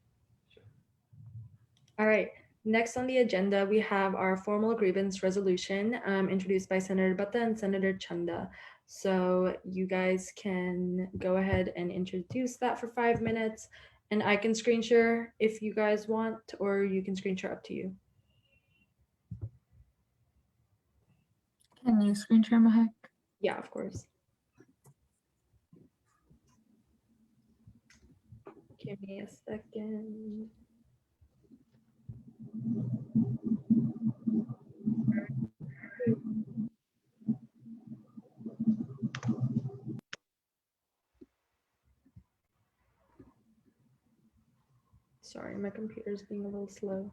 Speaker 3: All right. Next on the agenda, we have our formal grievance resolution introduced by Senator Bhatta and Senator Chanda. So you guys can go ahead and introduce that for 5 minutes, and I can screen share if you guys want, or you can screen share, up to you.
Speaker 1: Can you screen share, Mahek?
Speaker 3: Yeah, of course. Give me a second. Sorry, my computer's being a little slow.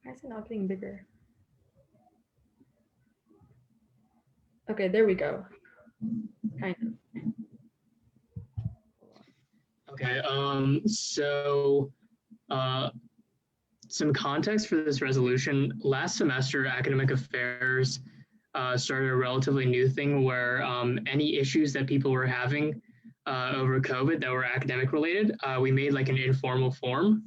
Speaker 3: Why is it not getting bigger? Okay, there we go. Kind of.
Speaker 6: Okay, some context for this resolution. Last semester, Academic Affairs started a relatively new thing where any issues that people were having over COVID that were academic related, we made like an informal form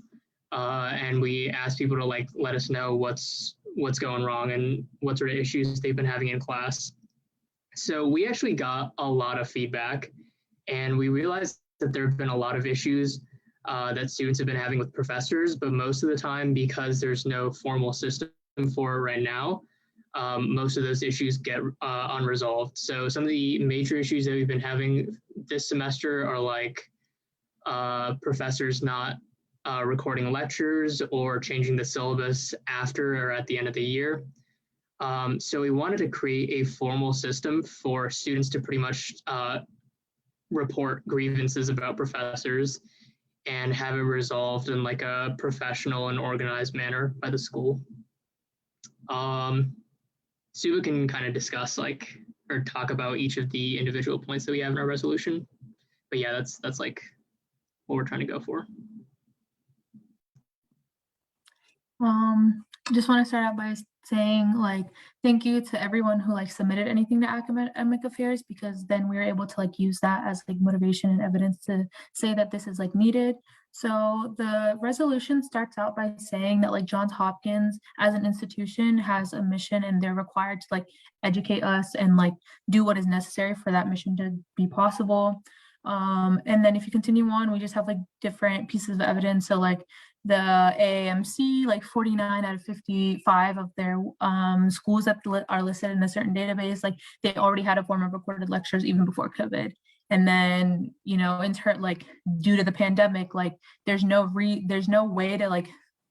Speaker 6: and we asked people to like let us know what's going wrong and what sort of issues they've been having in class. So we actually got a lot of feedback, and we realized that there have been a lot of issues that students have been having with professors, but most of the time, because there's no formal system for it right now, most of those issues get unresolved. So some of the major issues that we've been having this semester are like professors not recording lectures or changing the syllabus after or at the end of the year. So we wanted to create a formal system for students to pretty much report grievances about professors and have it resolved in like a professional and organized manner by the school. Suba can kind of discuss like, or talk about each of the individual points that we have in our resolution. But yeah, that's like what we're trying to go for.
Speaker 9: Just want to start out by saying like thank you to everyone who like submitted anything to Academic Affairs, because then we were able to like use that as like motivation and evidence to say that this is like needed. So the resolution starts out by saying that like Johns Hopkins as an institution has a mission, and they're required to like educate us and like do what is necessary for that mission to be possible. And then if you continue on, we just have like different pieces of evidence. So like the AAMC, like 49 out of 55 of their schools that are listed in a certain database, like they already had a form of recorded lectures even before COVID. And then, you know, in turn, like due to the pandemic, like there's no way to like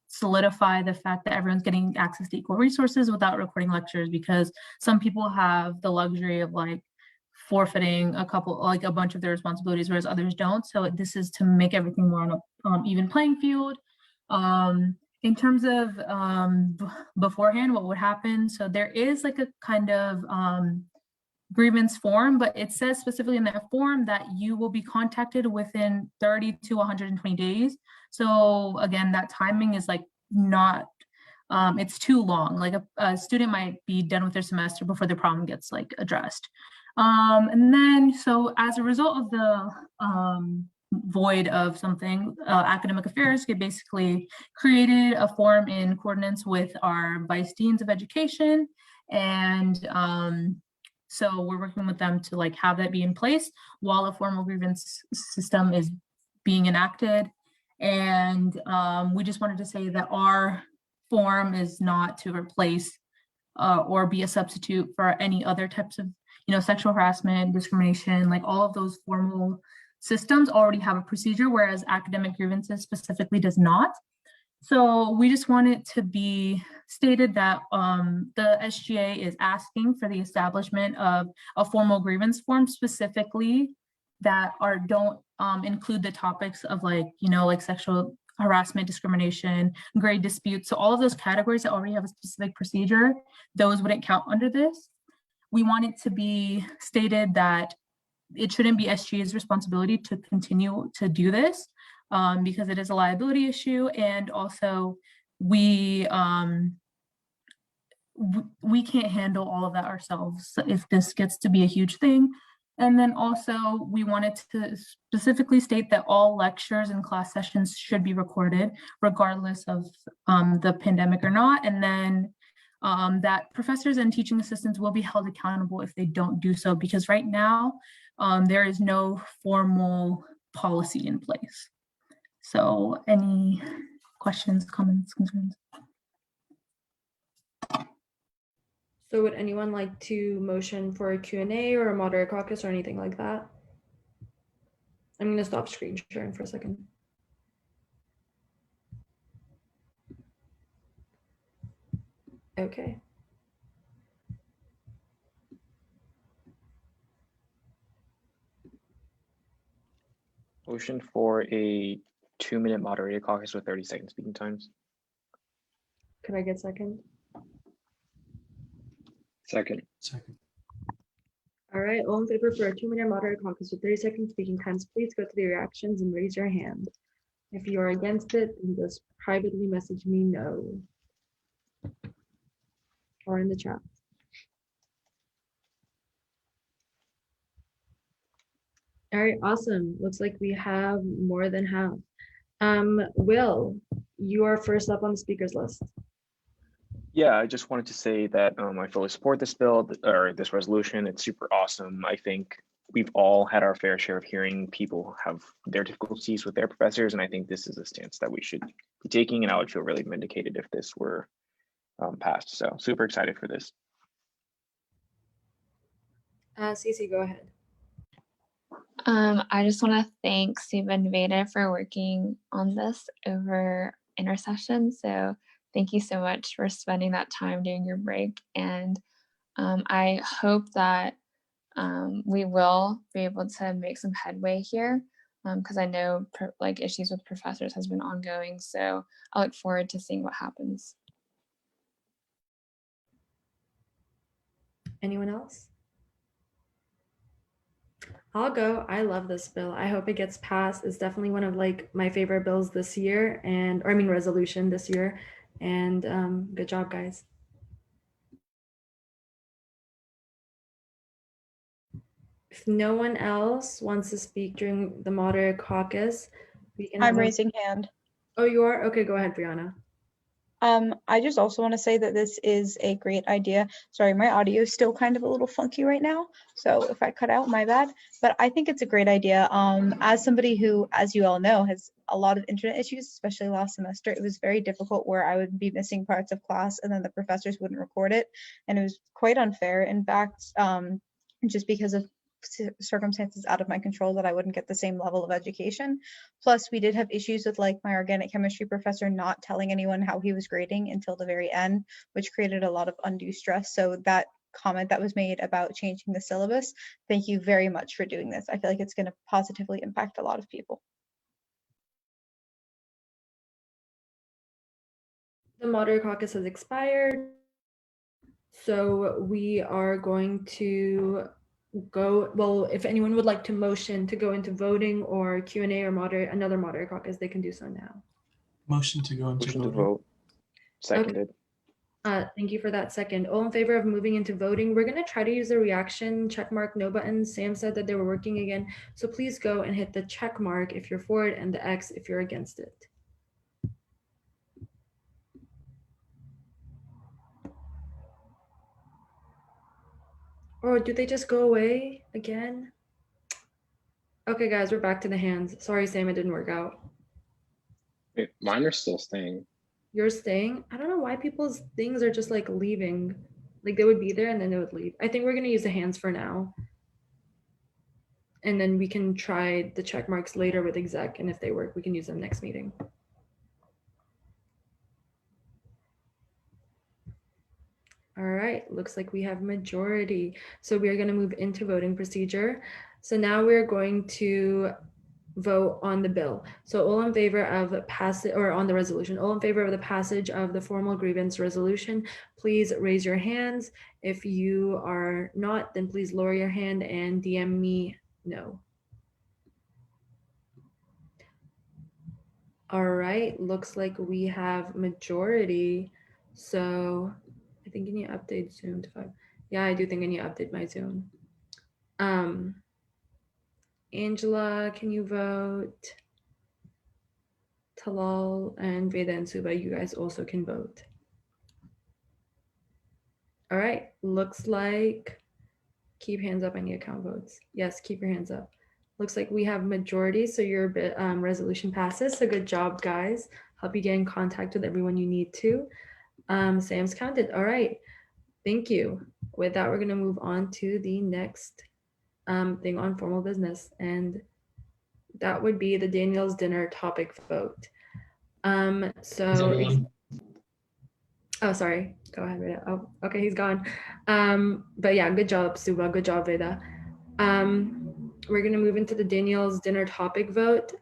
Speaker 9: solidify the fact that everyone's getting access to equal resources without recording lectures, because some people have the luxury of like forfeiting a bunch of their responsibilities, whereas others don't. So this is to make everything more on a even playing field. In terms of beforehand, what would happen? So there is like a kind of grievance form, but it says specifically in that form that you will be contacted within 30 to 120 days. So again, that timing is like not, it's too long. Like a student might be done with their semester before the problem gets like addressed. And then, so as a result of the void of something, Academic Affairs basically created a form in coordinates with our vice deans of education. And so we're working with them to like have that be in place while a formal grievance system is being enacted. And we just wanted to say that our form is not to replace or be a substitute for any other types of, you know, sexual harassment, discrimination, like all of those formal systems already have a procedure, whereas academic grievances specifically does not. So we just want it to be stated that the SGA is asking for the establishment of a formal grievance form specifically that don't include the topics of like, you know, like sexual harassment, discrimination, grade disputes. So all of those categories that already have a specific procedure, those wouldn't count under this. We want it to be stated that it shouldn't be SGA's responsibility to continue to do this because it is a liability issue. And also we can't handle all of that ourselves if this gets to be a huge thing. And then also we wanted to specifically state that all lectures and class sessions should be recorded regardless of the pandemic or not. And then that professors and teaching assistants will be held accountable if they don't do so, because right now there is no formal policy in place. So any questions, comments, concerns?
Speaker 3: So would anyone like to motion for a Q&A or a moderator caucus or anything like that? I'm going to stop screen sharing for a second. Okay.
Speaker 13: Motion for a 2-minute moderated caucus with 30-second speaking times.
Speaker 3: Could I get second?
Speaker 13: Second.
Speaker 11: Second.
Speaker 3: All right, all in favor for a 2-minute moderated caucus with 30-second speaking times, please go to the reactions and raise your hand. If you are against it, then just privately message me no. Or in the chat. All right, awesome. Looks like we have more than half. Will, you are first up on the speakers list.
Speaker 13: Yeah, I just wanted to say that I fully support this bill or this resolution. It's super awesome. I think we've all had our fair share of hearing people have their difficulties with their professors, and I think this is a stance that we should be taking, and I would feel really vindicated if this were passed. So super excited for this.
Speaker 3: Cece, go ahead.
Speaker 1: I just want to thank Suba and Veda for working on this over intersession. So thank you so much for spending that time during your break. And I hope that we will be able to make some headway here because I know like issues with professors has been ongoing. So I look forward to seeing what happens.
Speaker 3: Anyone else? I'll go. I love this bill. I hope it gets passed. It's definitely one of like my favorite bills this year or I mean resolution this year. And good job, guys. If no one else wants to speak during the moderated caucus, we can
Speaker 2: I'm raising hand.
Speaker 3: Oh, you are? Okay, go ahead, Brianna.
Speaker 2: I just also want to say that this is a great idea. Sorry, my audio is still kind of a little funky right now, so if I cut out, my bad. But I think it's a great idea. As somebody who, as you all know, has a lot of internet issues, especially last semester, it was very difficult where I would be missing parts of class and then the professors wouldn't record it, and it was quite unfair. In fact, just because of circumstances out of my control that I wouldn't get the same level of education. Plus, we did have issues with like my organic chemistry professor not telling anyone how he was grading until the very end, which created a lot of undue stress. So that comment that was made about changing the syllabus, thank you very much for doing this. I feel like it's going to positively impact a lot of people.
Speaker 3: The moderated caucus has expired. So we are going to go, well, if anyone would like to motion to go into voting or Q&A or another moderated caucus, they can do so now.
Speaker 11: Motion to go into
Speaker 13: Motion
Speaker 11: voting.
Speaker 13: to vote. Seconded.
Speaker 3: Thank you for that second. All in favor of moving into voting, we're gonna try to use the reaction check mark no button. Sam said that they were working again. So please go and hit the check mark if you're for it and the X if you're against it. Or do they just go away again? Okay, guys, we're back to the hands. Sorry, Sam, it didn't work out.
Speaker 13: Wait, mine are still staying.
Speaker 3: You're staying? I don't know why people's things are just like leaving. Like they would be there and then they would leave. I think we're gonna use the hands for now. And then we can try the check marks later with exec, and if they work, we can use them next meeting. All right, looks like we have majority. So we are going to move into voting procedure. So now we're going to vote on the bill. So all in favor of passage, or on the resolution, all in favor of the passage of the formal grievance resolution, please raise your hands. If you are not, then please lower your hand and DM me no. All right, looks like we have majority. So I think I need to update Zoom to 5. Yeah, I do think I need to update my Zoom. Angela, can you vote? Talal and Veda and Suba, you guys also can vote. All right, looks like, keep hands up, I need to count votes. Yes, keep your hands up. Looks like we have majority, so your resolution passes. So good job, guys. Help you get in contact with everyone you need to. Sam's counted. All right, thank you. With that, we're gonna move on to the next thing on formal business, and that would be the Daniel's dinner topic vote. Oh, sorry, go ahead, Veda. Oh, okay, he's gone. But yeah, good job, Suba, good job, Veda. we're gonna move into the Danielle's dinner topic vote.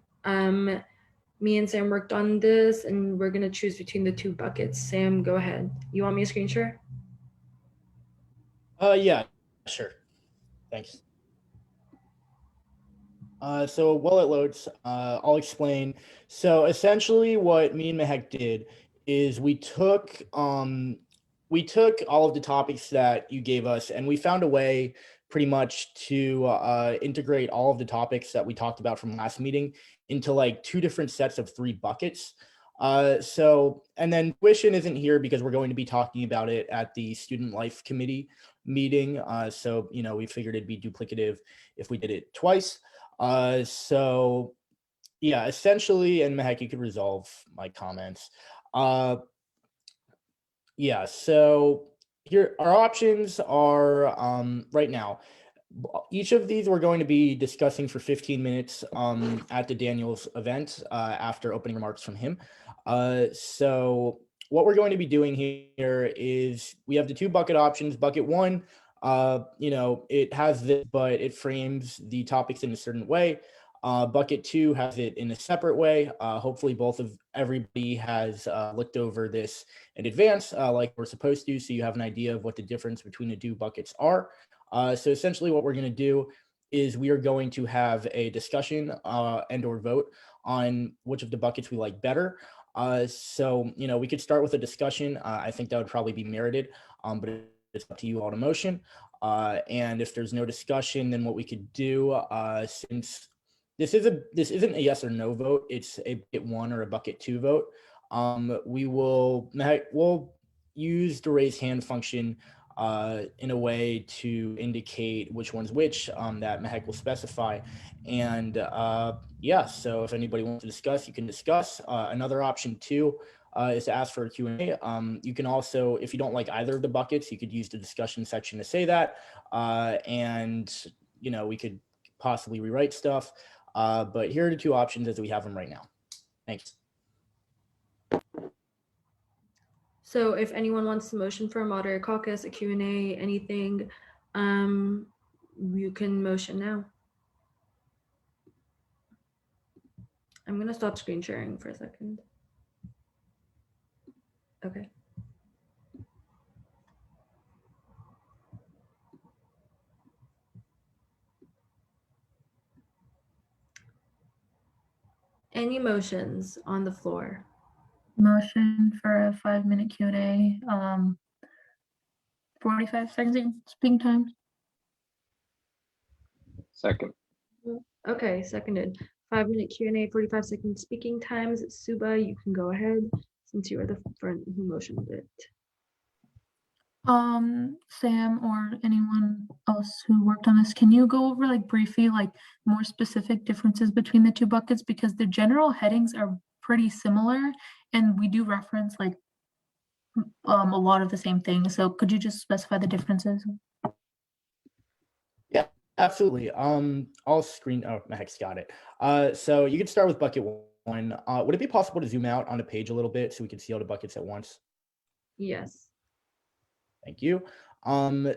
Speaker 3: Me and Sam worked on this, and we're gonna choose between the two buckets. Sam, go ahead. You want me to screen share?
Speaker 8: Yeah, sure. Thanks. So while it loads, I'll explain. So essentially what me and Mehek did is we took all of the topics that you gave us, and we found a way pretty much to integrate all of the topics that we talked about from last meeting into like 2 different sets of 3 buckets. And then tuition isn't here because we're going to be talking about it at the Student Life Committee meeting. So, you know, we figured it'd be duplicative if we did it twice. So yeah, essentially, and Mehek, you could resolve my comments. Yeah, so here our options are right now. Each of these we're going to be discussing for 15 minutes at the Daniels event after opening remarks from him. So what we're going to be doing here is we have the 2 bucket options. Bucket 1, you know, it has this, but it frames the topics in a certain way. Bucket 2 has it in a separate way. Hopefully everybody has looked over this in advance like we're supposed to, so you have an idea of what the difference between the 2 buckets are. So essentially what we're going to do is we are going to have a discussion and or vote on which of the buckets we like better. So, you know, we could start with a discussion. I think that would probably be merited, but it's up to you all to motion. And if there's no discussion, then what we could do, since this isn't a yes or no vote, it's a bucket 1 or a bucket 2 vote. We'll use the raise hand function in a way to indicate which one's which that Mehek will specify. And yeah, so if anybody wants to discuss, you can discuss. Another option too is to ask for a Q&A. You can also, if you don't like either of the buckets, you could use the discussion section to say that. And, you know, we could possibly rewrite stuff. But here are the 2 options as we have them right now. Thanks.
Speaker 3: So if anyone wants to motion for a moderator caucus, a Q&A, anything, you can motion now. I'm going to stop screen sharing for a second. Okay. Any motions on the floor?
Speaker 9: Motion for a 5-minute Q&A, 45 seconds speaking time.
Speaker 13: Second.
Speaker 3: Okay, seconded. 5-minute Q&A, 45 seconds speaking times. Suba, you can go ahead since you are the friend who motioned it.
Speaker 9: Sam or anyone else who worked on this, can you go over like briefly like more specific differences between the 2 buckets, because the general headings are pretty similar and we do reference like a lot of the same things. So could you just specify the differences?
Speaker 8: Yeah, absolutely. I'll screen. Oh, Mehek's got it. So you could start with bucket 1. Would it be possible to zoom out on the page a little bit so we can see all the buckets at once?
Speaker 3: Yes.
Speaker 8: Thank you.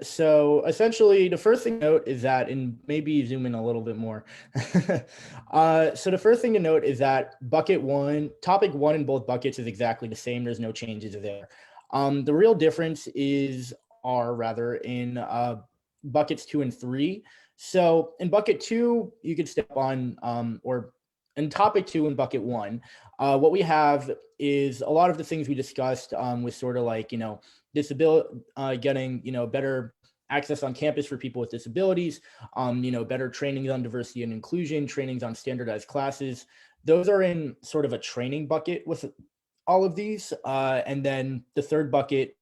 Speaker 8: So essentially the first thing to note is that, and maybe zoom in a little bit more. So the first thing to note is that topic 1 in both buckets is exactly the same. There's no changes there. The real difference are rather in buckets 2 and 3. So in bucket 2, you could step on, or in topic 2 in bucket 1, what we have is a lot of the things we discussed with sort of like, you know, disability, getting, you know, better access on campus for people with disabilities, you know, better trainings on diversity and inclusion, trainings on standardized classes. Those are in sort of a training bucket with all of these. And then the 3rd bucket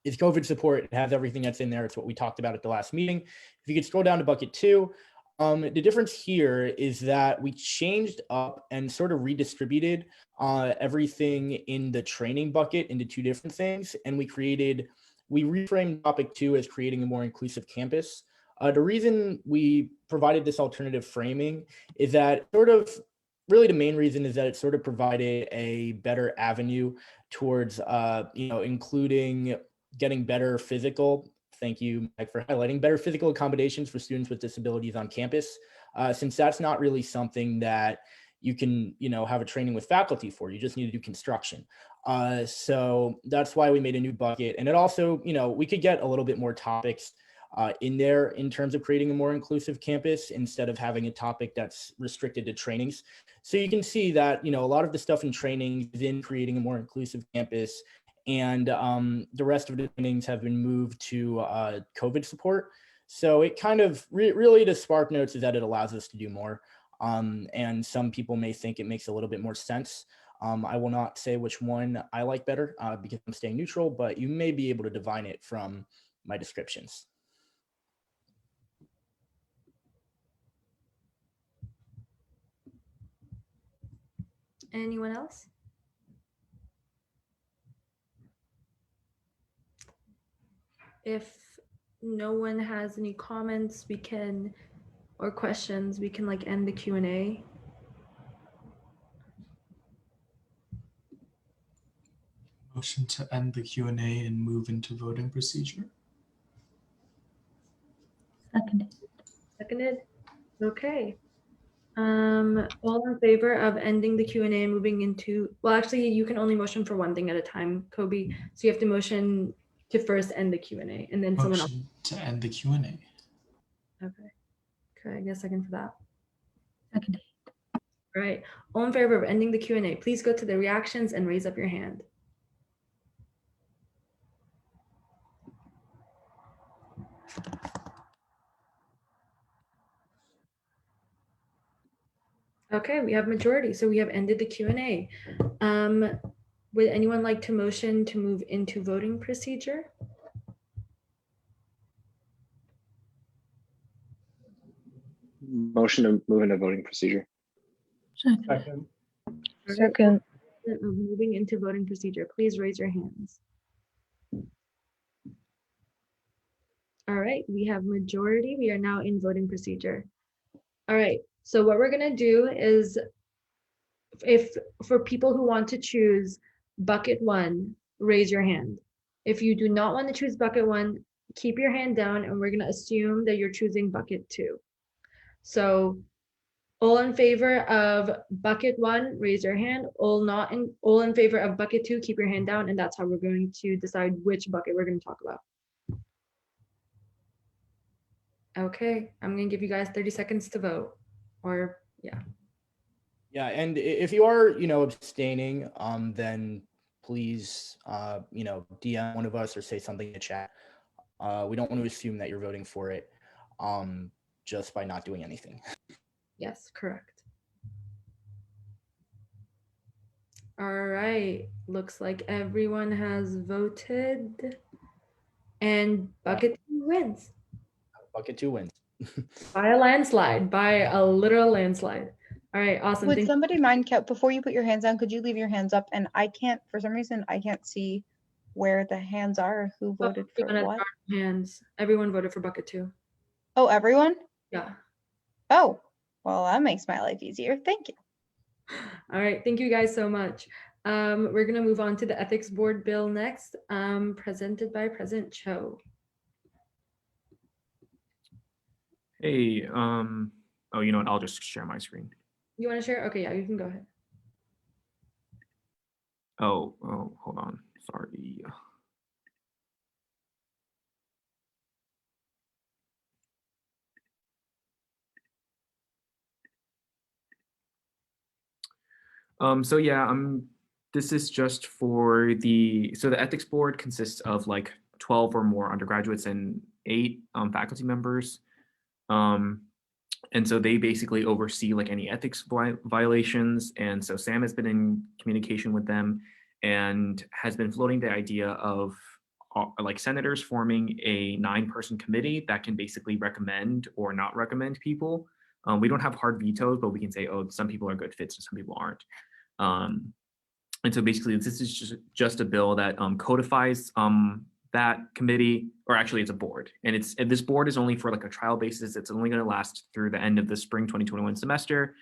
Speaker 8: is COVID support. It has everything that's in there. It's what we talked about at the last meeting. If you could scroll down to bucket 2, the difference here is that we changed up and sort of redistributed everything in the training bucket into 2 different things. And we reframed topic 2 as creating a more inclusive campus. The reason we provided this alternative framing is that really the main reason is that it sort of provided a better avenue towards, you know, including getting better physical thank you, Mike, for highlighting better physical accommodations for students with disabilities on campus, since that's not really something that you can, have a training with faculty for. You just need to do construction. So that's why we made a new bucket. And it also, we could get a little bit more topics in there in terms of creating a more inclusive campus instead of having a topic that's restricted to trainings. So you can see that, a lot of the stuff in training is in creating a more inclusive campus, and the rest of the trainings have been moved to COVID support. So it kind of really, the Spark Notes is that it allows us to do more. And some people may think it makes a little bit more sense. I will not say which one I like better because I'm staying neutral, but you may be able to divine it from my descriptions.
Speaker 3: Anyone else? If no one has any comments, or questions, we can end the Q&A.
Speaker 11: Motion to end the Q&A and move into voting procedure.
Speaker 3: Seconded. Okay. All in favor of ending the Q&A and moving into, well, actually, you can only motion for one thing at a time, Kobe. So you have to motion to first end the Q&A, and then someone else.
Speaker 11: Motion to end the Q&A.
Speaker 3: Okay. I get a second for that.
Speaker 9: Second.
Speaker 3: All right. All in favor of ending the Q&A, please go to the reactions and raise up your hand. Okay, we have majority, so we have ended the Q&A. Would anyone like to motion to move into voting procedure?
Speaker 13: Motion to move into voting procedure.
Speaker 21: Second.
Speaker 3: Second. Moving into voting procedure, please raise your hands. All right, we have majority. We are now in voting procedure. All right, so what we're gonna do is, for people who want to choose bucket 1, raise your hand. If you do not want to choose bucket 1, keep your hand down, and we're gonna assume that you're choosing bucket 2. So all in favor of bucket 1, raise your hand. All in favor of bucket 2, keep your hand down, and that's how we're going to decide which bucket we're going to talk about. Okay, I'm going to give you guys 30 seconds to vote. Or yeah.
Speaker 8: Yeah, and if you are, abstaining, then please, DM one of us or say something in the chat. We don't want to assume that you're voting for it just by not doing anything.
Speaker 3: Yes, correct. All right, looks like everyone has voted, and bucket 2 wins.
Speaker 8: Bucket 2 wins.
Speaker 3: By a landslide, by a literal landslide. All right, awesome.
Speaker 2: Would somebody mind, before you put your hands down, could you leave your hands up? And I can't, for some reason, I can't see where the hands are, who voted for what.
Speaker 3: Hands. Everyone voted for bucket 2.
Speaker 2: Oh, everyone?
Speaker 3: Yeah.
Speaker 2: Oh, well, that makes my life easier. Thank you.
Speaker 3: All right, thank you guys so much. We're gonna move on to the ethics board bill next, presented by President Cho.
Speaker 4: Hey, oh, you know what? I'll just share my screen.
Speaker 3: You want to share? Okay, yeah, you can go ahead.
Speaker 4: Oh, hold on. Sorry. So yeah, this is just for the ethics board consists of like 12 or more undergraduates and 8 faculty members. And so they basically oversee like any ethics violations. And so Sam has been in communication with them and has been floating the idea of like senators forming a 9-person committee that can basically recommend or not recommend people. We don't have hard vetoes, but we can say, oh, some people are good fits and some people aren't. And so basically this is just a bill that codifies that committee, or actually it's a board, and this board is only for like a trial basis. It's only going to last through the end of the spring 2021 semester.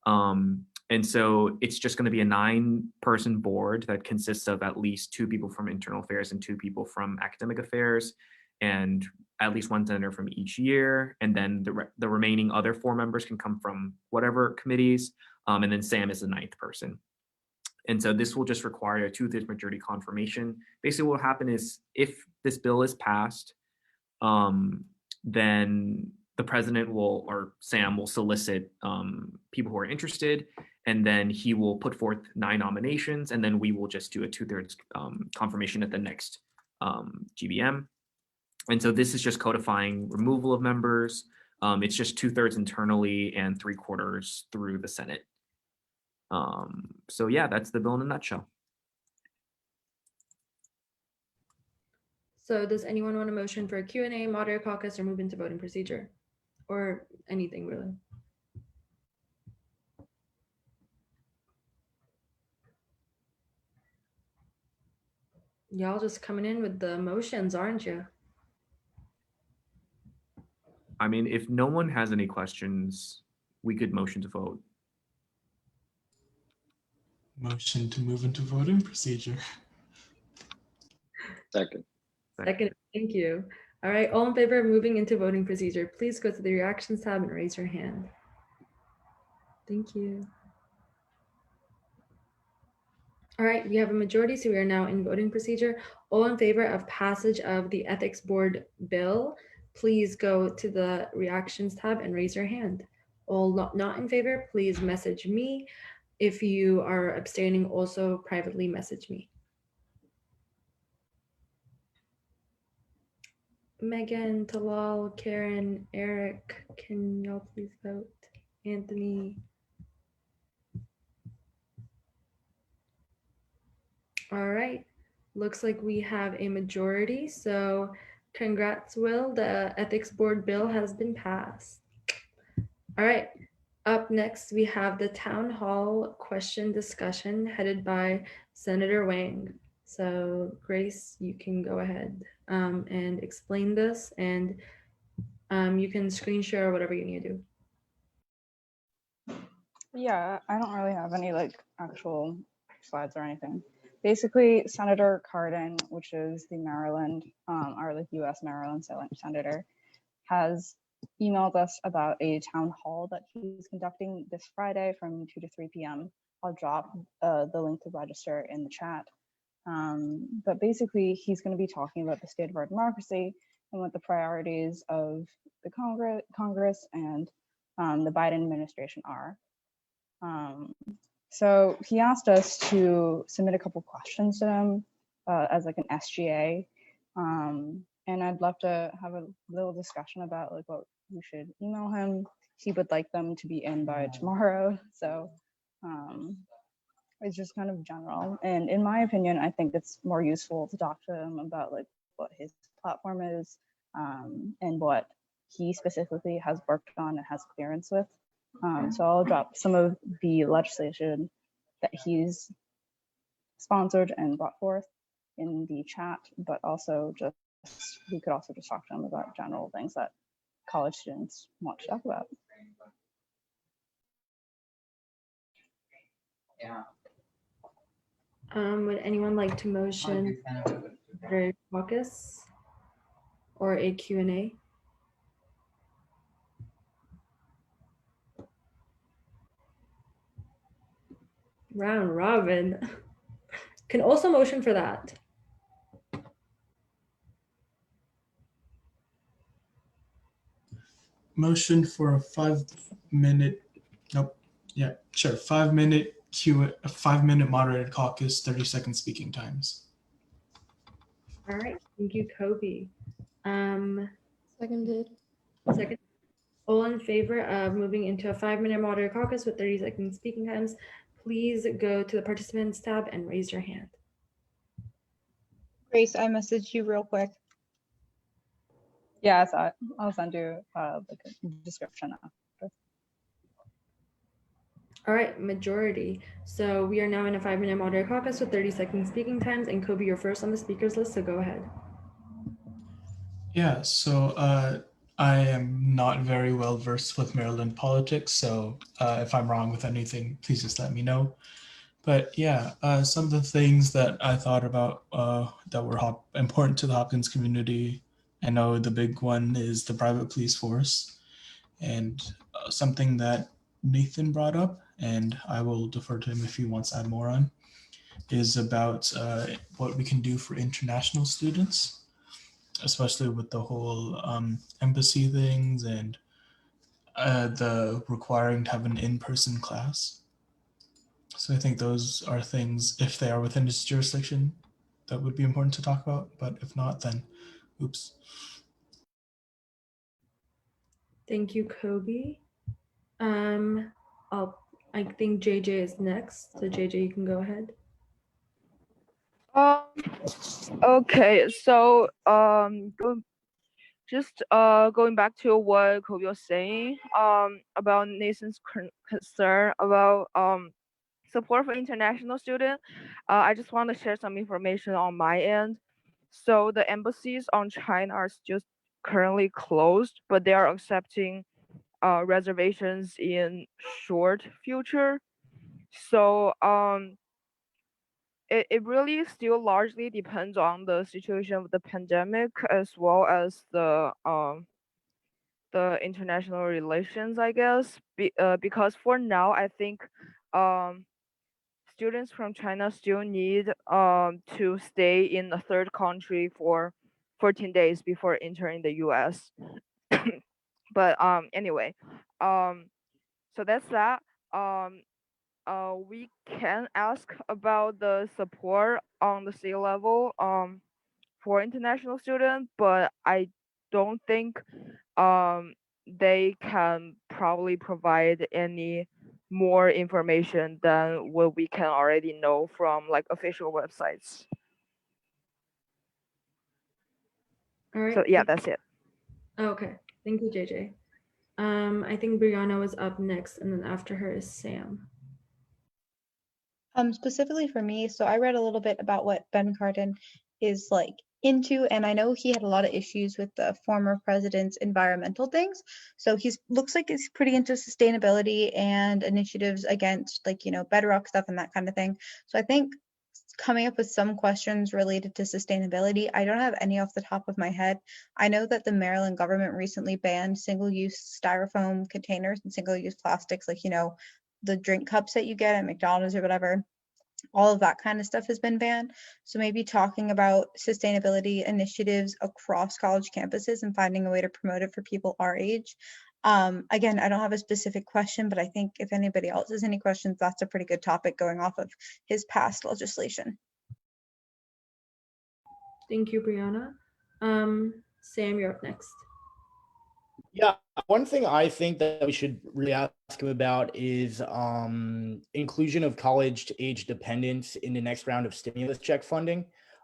Speaker 4: And so it's just going to be a 9-person board that consists of at least 2 people from internal affairs and 2 people from academic affairs. and at least one senator from each year. And then the remaining other 4 members can come from whatever committees. And then Sam is the 9th person. And so this will just require a 2/3 majority confirmation. Basically what will happen is if this bill is passed, then the president will, or Sam will solicit people who are interested, and then he will put forth 9 nominations, and then we will just do a 2/3 confirmation at the next GBM. And so this is just codifying removal of members. It's just 2/3 internally and 3/4 through the Senate. So yeah, that's the bill in a nutshell.
Speaker 3: So does anyone want a motion for a Q&A, moderated caucus, or move into voting procedure? Or anything really? Y'all just coming in with the motions, aren't you?
Speaker 4: I mean, if no one has any questions, we could motion to vote.
Speaker 11: Motion to move into voting procedure.
Speaker 13: Second.
Speaker 3: Second, thank you. All right, all in favor of moving into voting procedure, please go to the reactions tab and raise your hand. Thank you. All right, we have a majority, so we are now in voting procedure. All in favor of passage of the Ethics Board bill, please go to the reactions tab and raise your hand. All not in favor, please message me. If you are abstaining, also privately message me. Megan, Talal, Karen, Eric, can y'all please vote? Anthony. All right, looks like we have a majority. So congrats, Will, the Ethics Board bill has been passed. All right, up next, we have the Town Hall question discussion headed by Senator Wang. So Grace, you can go ahead and explain this, and you can screen share or whatever you need to do.
Speaker 14: Yeah, I don't really have any like actual slides or anything. Basically, Senator Cardin, which is the Maryland, or like US Maryland senator, has emailed us about a town hall that he's conducting this Friday from 2 to 3 p.m. I'll drop the link to register in the chat. But basically, he's going to be talking about the state of our democracy and what the priorities of the Congress and the Biden administration are. So he asked us to submit a couple questions to him as like an SGA. And I'd love to have a little discussion about like what we should email him. He would like them to be in by tomorrow. So it's just kind of general. And in my opinion, I think it's more useful to talk to him about like what his platform is and what he specifically has worked on and has clearance with. So I'll drop some of the legislation that he's sponsored and brought forth in the chat, but also just we could also just talk to him about general things that college students want to talk about.
Speaker 10: Yeah.
Speaker 3: Would anyone like to motion for a caucus or a Q&A? Round robin. Can also motion for that.
Speaker 11: Motion for a 5-minute, nope, yeah, sure, 5-minute a 5-minute moderated caucus, 30-second speaking times.
Speaker 3: All right, thank you, Kobe.
Speaker 16: Seconded.
Speaker 3: Second. All in favor of moving into a 5-minute moderated caucus with 30-second speaking times, please go to the participants tab and raise your hand.
Speaker 2: Grace, I messaged you real quick.
Speaker 14: Yeah, I saw it. I'll send you like a description after.
Speaker 3: All right, majority. So we are now in a 5-minute moderated caucus with 30-second speaking times, and Kobe, you're first on the speakers list, so go ahead.
Speaker 11: Yeah, so I am not very well versed with Maryland politics, so if I'm wrong with anything, please just let me know. But yeah, some of the things that I thought about that were important to the Hopkins community I know the big one is the private police force, and something that Nathan brought up, and I will defer to him if he wants to add more on, is about what we can do for international students, especially with the whole embassy things and the requiring to have an in-person class. So I think those are things, if they are within its jurisdiction, that would be important to talk about. But if not, then oops.
Speaker 3: Thank you, Kobe. I think JJ is next. So JJ, you can go ahead.
Speaker 17: Okay, so going back to what Kobe was saying about Nathan's concern about support for international students, I just want to share some information on my end. So the embassies on China are still currently closed, but they are accepting reservations in short future. So it really still largely depends on the situation of the pandemic as well as the international relations, I guess. Because for now, I think students from China still need to stay in a third country for 14 days before entering the US. But anyway, so that's that. We can ask about the support on the sea level for international students, but I don't think they can probably provide any more information than what we can already know from like official websites.
Speaker 3: All right.
Speaker 17: So yeah, that's it.
Speaker 3: Okay. Thank you, JJ. I think Brianna was up next, and then after her is Sam.
Speaker 2: Specifically for me, so I read a little bit about what Ben Cardin is like into, and I know he had a lot of issues with the former president's environmental things. So he's looks like he's pretty into sustainability and initiatives against like, you know, bedrock stuff and that kind of thing. So I think coming up with some questions related to sustainability. I don't have any off the top of my head. I know that the Maryland government recently banned single-use styrofoam containers and single-use plastics, like, you know, the drink cups that you get at McDonald's or whatever. All of that kind of stuff has been banned. So maybe talking about sustainability initiatives across college campuses and finding a way to promote it for people our age. Again, I don't have a specific question, but I think if anybody else has any questions, that's a pretty good topic going off of his past legislation.
Speaker 3: Thank you, Brianna. Sam, you're up next.
Speaker 8: Yeah, one thing I think that we should really ask him about is inclusion of college age dependents in the next round of stimulus check funding.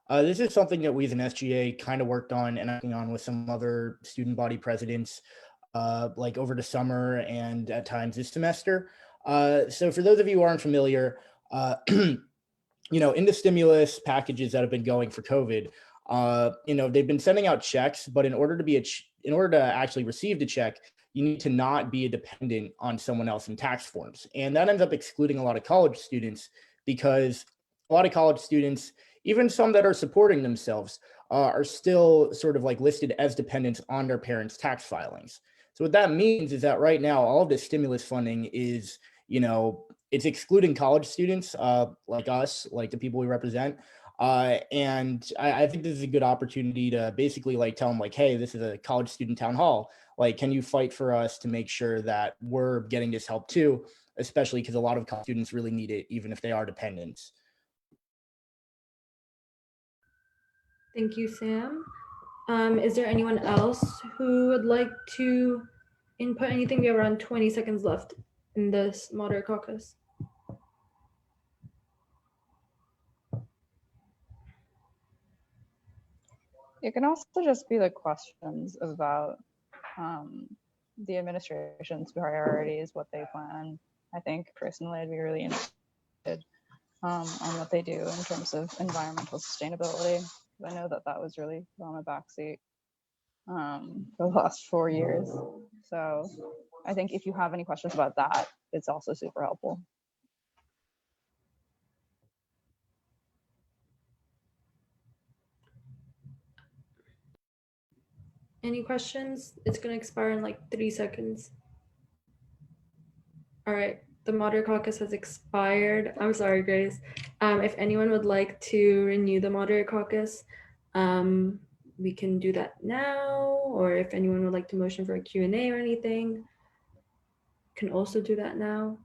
Speaker 8: This is something that we as an SGA kind of worked on and working on with some other student body presidents like over the summer and at times this semester. So for those of you who aren't familiar, you know, in the stimulus packages that have been going for COVID, you know, they've been sending out checks, but in order to actually receive the check, you need to not be a dependent on someone else in tax forms. And that ends up excluding a lot of college students because a lot of college students, even some that are supporting themselves, are still sort of like listed as dependents on their parents' tax filings. So what that means is that right now, all of this stimulus funding is, you know, it's excluding college students like us, like the people we represent. And I think this is a good opportunity to basically like tell them like, hey, this is a college student town hall. Like, can you fight for us to make sure that we're getting this help too, especially because a lot of college students really need it, even if they are dependents.
Speaker 3: Thank you, Sam. Is there anyone else who would like to input anything? We have around 20 seconds left in this moderate caucus.
Speaker 14: It can also just be the questions about the administration's priorities, what they plan. I think personally, I'd be really interested on what they do in terms of environmental sustainability. I know that that was really on the backseat for the last 4 years. So I think if you have any questions about that, it's also super helpful.
Speaker 3: Any questions? It's going to expire in like 3 seconds. All right, the moderator caucus has expired. I'm sorry, Grace. If anyone would like to renew the moderator caucus, we can do that now, or if anyone would like to motion for a Q&A or anything, can also do that now.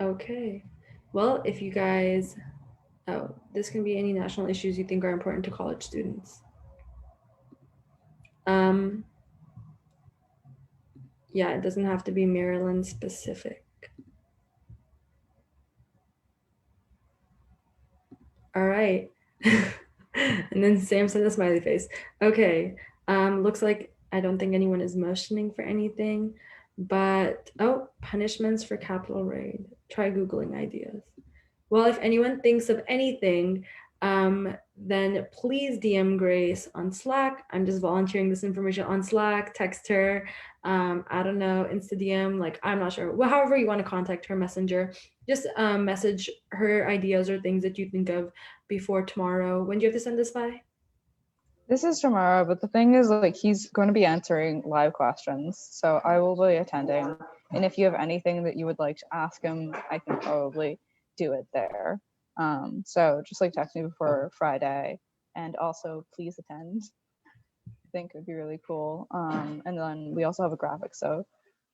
Speaker 3: Okay, well, if you guys, oh, this can be any national issues you think are important to college students. Yeah, it doesn't have to be Maryland specific. All right. And then Sam said a smiley face. Okay. Looks like I don't think anyone is motioning for anything, but oh, punishments for Capitol raid. Try Googling ideas. Well, if anyone thinks of anything, then please DM Grace on Slack. I'm just volunteering this information on Slack, text her, I don't know, Insta DM, like, I'm not sure. Well, however you want to contact her, Messenger, just message her ideas or things that you think of before tomorrow. When do you have to send this by?
Speaker 10: This is tomorrow, but the thing is, like, he's going to be answering live questions, so I will be attending. And if you have anything that you would like to ask him, I can probably do it there. So just like text me before Friday, and also please attend. I think it would be really cool. And then we also have a graphic, so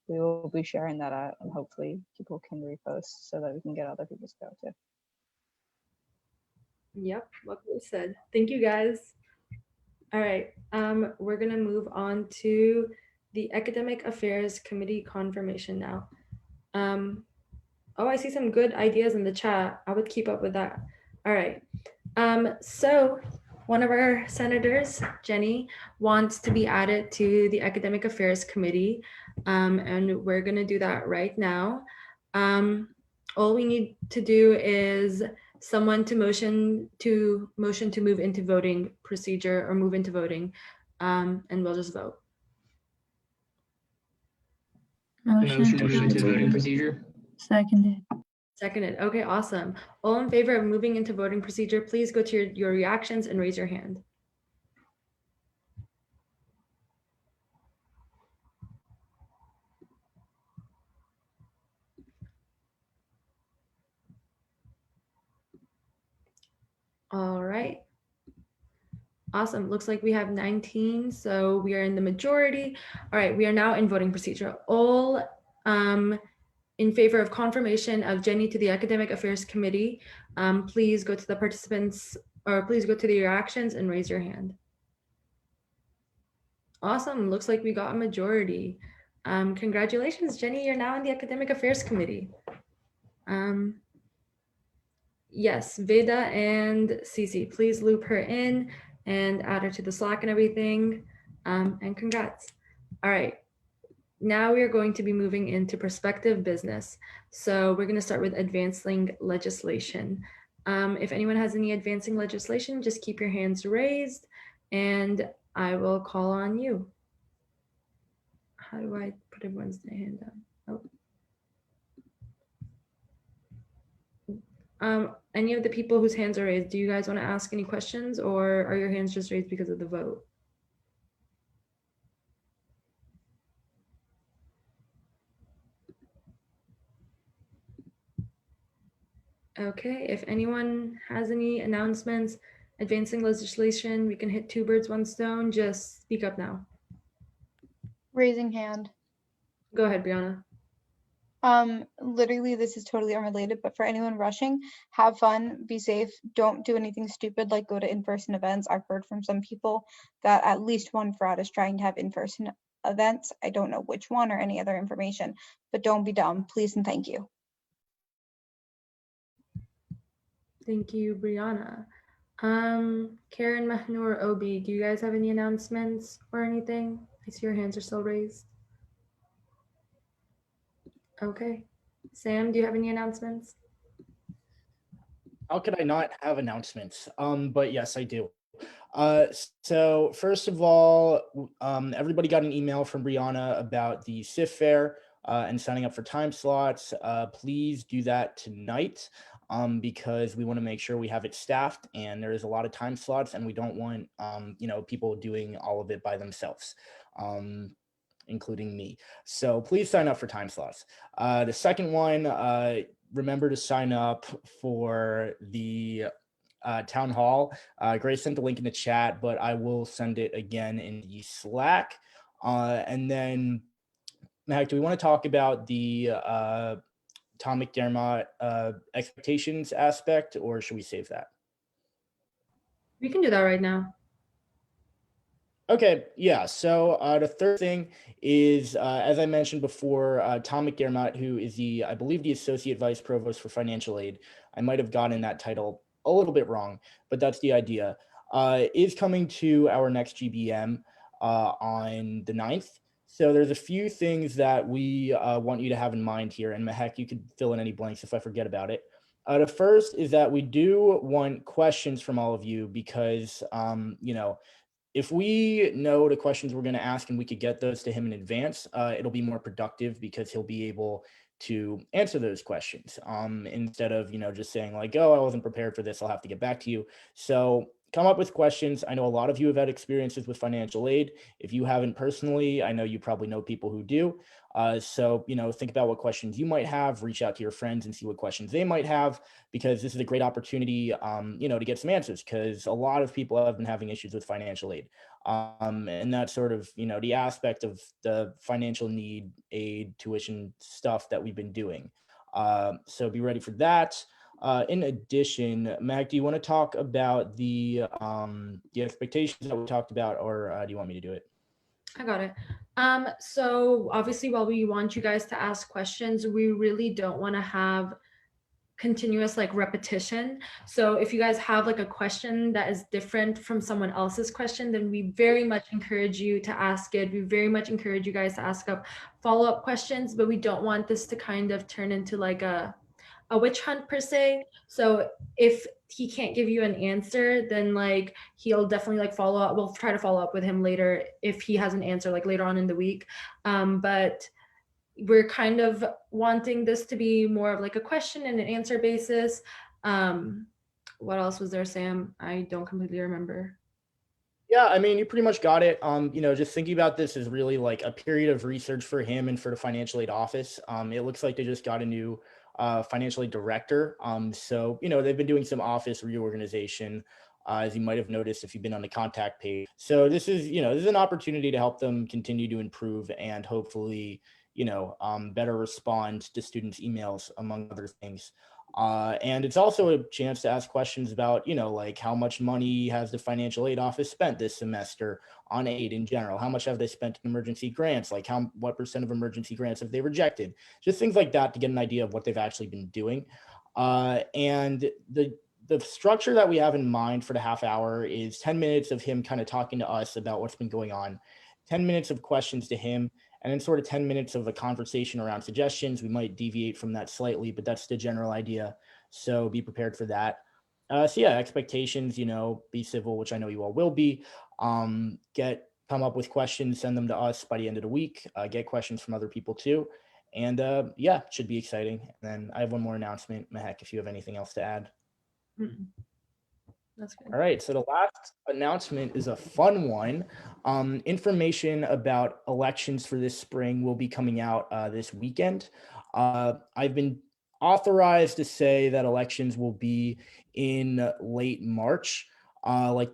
Speaker 10: we will be sharing that out, and hopefully people can repost so that we can get other people to go too.
Speaker 3: Yep, what we said. Thank you, guys. All right, we're gonna move on to the Academic Affairs Committee confirmation now. Oh, I see some good ideas in the chat. I would keep up with that. All right. So one of our senators, Jenny, wants to be added to the Academic Affairs Committee, and we're going to do that right now. All we need to do is someone to motion to move into voting procedure or move into voting, and we'll just vote.
Speaker 15: Motion
Speaker 6: to move into voting procedure.
Speaker 9: Seconded.
Speaker 3: Seconded. Okay, awesome. All in favor of moving into voting procedure, please go to your reactions and raise your hand. All right. Awesome. Looks like we have 19, so we are in the majority. All right, we are now in voting procedure. All in favor of confirmation of Jenny to the Academic Affairs Committee, please go to the participants, or please go to the reactions and raise your hand. Awesome. Looks like we got a majority. Congratulations, Jenny. You're now in the Academic Affairs Committee. Yes, Veda and Cece, please loop her in and add her to the Slack and everything. And congrats. All right. Now we are going to be moving into prospective business. So we're going to start with advancing legislation. If anyone has any advancing legislation, just keep your hands raised and I will call on you. How do I put everyone's hand down? Oh. Any of the people whose hands are raised, do you guys want to ask any questions, or are your hands just raised because of the vote? Okay, if anyone has any announcements, advancing legislation, we can hit 2 birds, 1 stone. Just speak up now.
Speaker 2: Raising hand.
Speaker 3: Go ahead, Brianna.
Speaker 2: Literally, this is totally unrelated, but for anyone rushing, have fun, be safe, don't do anything stupid like go to in-person events. I've heard from some people that at least one frat is trying to have in-person events. I don't know which one or any other information, but don't be dumb, please and thank you.
Speaker 3: Thank you, Brianna. Karen, Mahnur, Obi, do you guys have any announcements or anything? I see your hands are still raised. Okay. Sam, do you have any announcements?
Speaker 8: How could I not have announcements? But yes, I do. So first of all, everybody got an email from Brianna about the CIF fair and signing up for time slots. Please do that tonight. because we want to make sure we have it staffed, and there is a lot of time slots, and we don't want people doing all of it by themselves, including me. So please sign up for time slots. The second one, remember to sign up for the town hall. Grace sent the link in the chat, but I will send it again in the Slack. And then, Mac, do we want to talk about the Tom McDermott expectations aspect, or should we save that?
Speaker 3: We can do that right now.
Speaker 8: Okay, yeah. So the third thing is, as I mentioned before, Tom McDermott, who is I believe, the Associate Vice Provost for Financial Aid. I might have gotten that title a little bit wrong, but that's the idea. Is coming to our next GBM on the 9th. So there's a few things that we want you to have in mind here, and Mehek, you could fill in any blanks if I forget about it. The first is that we do want questions from all of you because, if we know the questions we're going to ask and we could get those to him in advance, it'll be more productive because he'll be able to answer those questions instead of, just saying like, oh, I wasn't prepared for this, I'll have to get back to you. So come up with questions. I know a lot of you have had experiences with financial aid. If you haven't personally, I know you probably know people who do. So, think about what questions you might have, reach out to your friends and see what questions they might have, because this is a great opportunity, to get some answers, because a lot of people have been having issues with financial aid. And that's sort of, the aspect of the financial need, aid, tuition stuff that we've been doing. So be ready for that. In addition, Mac, do you want to talk about the expectations that we talked about, or do you want me to do it?
Speaker 3: I got it. So obviously, while we want you guys to ask questions, we really don't want to have continuous repetition. So if you guys have a question that is different from someone else's question, then we very much encourage you to ask it. We very much encourage you guys to ask up follow-up questions, but we don't want this to kind of turn into a witch hunt per se. So if he can't give you an answer, then he'll definitely follow up. We'll try to follow up with him later if he has an answer later on in the week. But we're kind of wanting this to be more of a question and an answer basis. What else was there, Sam? I don't completely remember.
Speaker 8: Yeah, I mean, you pretty much got it. Just thinking about this is really a period of research for him and for the financial aid office. It looks like they just got a new financial aid director. So, they've been doing some office reorganization, as you might have noticed if you've been on the contact page. So this is an opportunity to help them continue to improve and hopefully, better respond to students' emails, among other things. And it's also a chance to ask questions about, how much money has the financial aid office spent this semester on aid in general? How much have they spent in emergency grants? What % of emergency grants have they rejected? Just things like that to get an idea of what they've actually been doing. And the structure that we have in mind for the half hour is 10 minutes of him kind of talking to us about what's been going on, 10 minutes of questions to him, and then sort of 10 minutes of a conversation around suggestions. We might deviate from that slightly, but that's the general idea. So be prepared for that. So yeah, expectations, be civil, which I know you all will be. Come up with questions, send them to us by the end of the week. Get questions from other people too. And yeah, it should be exciting. And then I have one more announcement, Mehek, if you have anything else to add.
Speaker 3: That's good.
Speaker 8: All right, so the last announcement is a fun one. Information about elections for this spring will be coming out this weekend. I've been authorized to say that elections will be in late March, late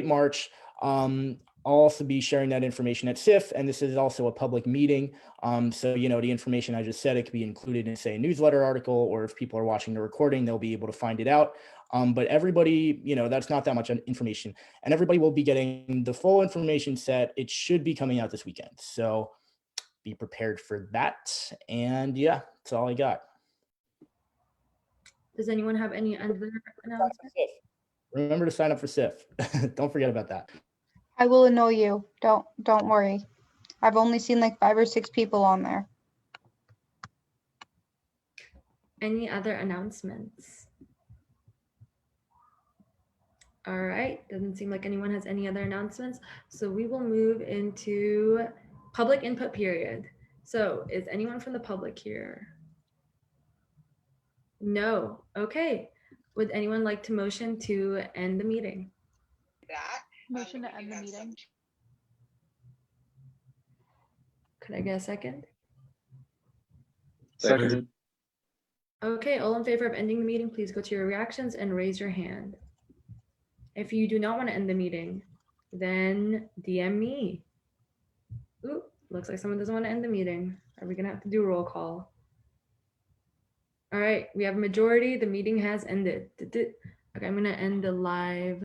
Speaker 8: March. I'll also be sharing that information at SIF, and this is also a public meeting. So, the information I just said, it could be included in, say, a newsletter article, or if people are watching the recording, they'll be able to find it out. But everybody, that's not that much information, and everybody will be getting the full information set. It should be coming out this weekend. So be prepared for that. And yeah, that's all I got.
Speaker 3: Does anyone have any other announcements?
Speaker 8: Remember to sign up for SIF. Don't forget about that.
Speaker 2: I will annoy you. Don't worry. I've only seen 5 or 6 people on there.
Speaker 3: Any other announcements? All right, doesn't seem like anyone has any other announcements. So we will move into public input period. So is anyone from the public here? No. Okay. Would anyone like to motion to end the meeting?
Speaker 9: Motion to end the meeting.
Speaker 3: Could I get a second?
Speaker 13: Seconded.
Speaker 3: Okay, all in favor of ending the meeting, please go to your reactions and raise your hand. If you do not want to end the meeting, then DM me. Ooh, looks like someone doesn't want to end the meeting. Are we gonna have to do a roll call? All right, we have a majority. The meeting has ended. Okay, I'm gonna end the live.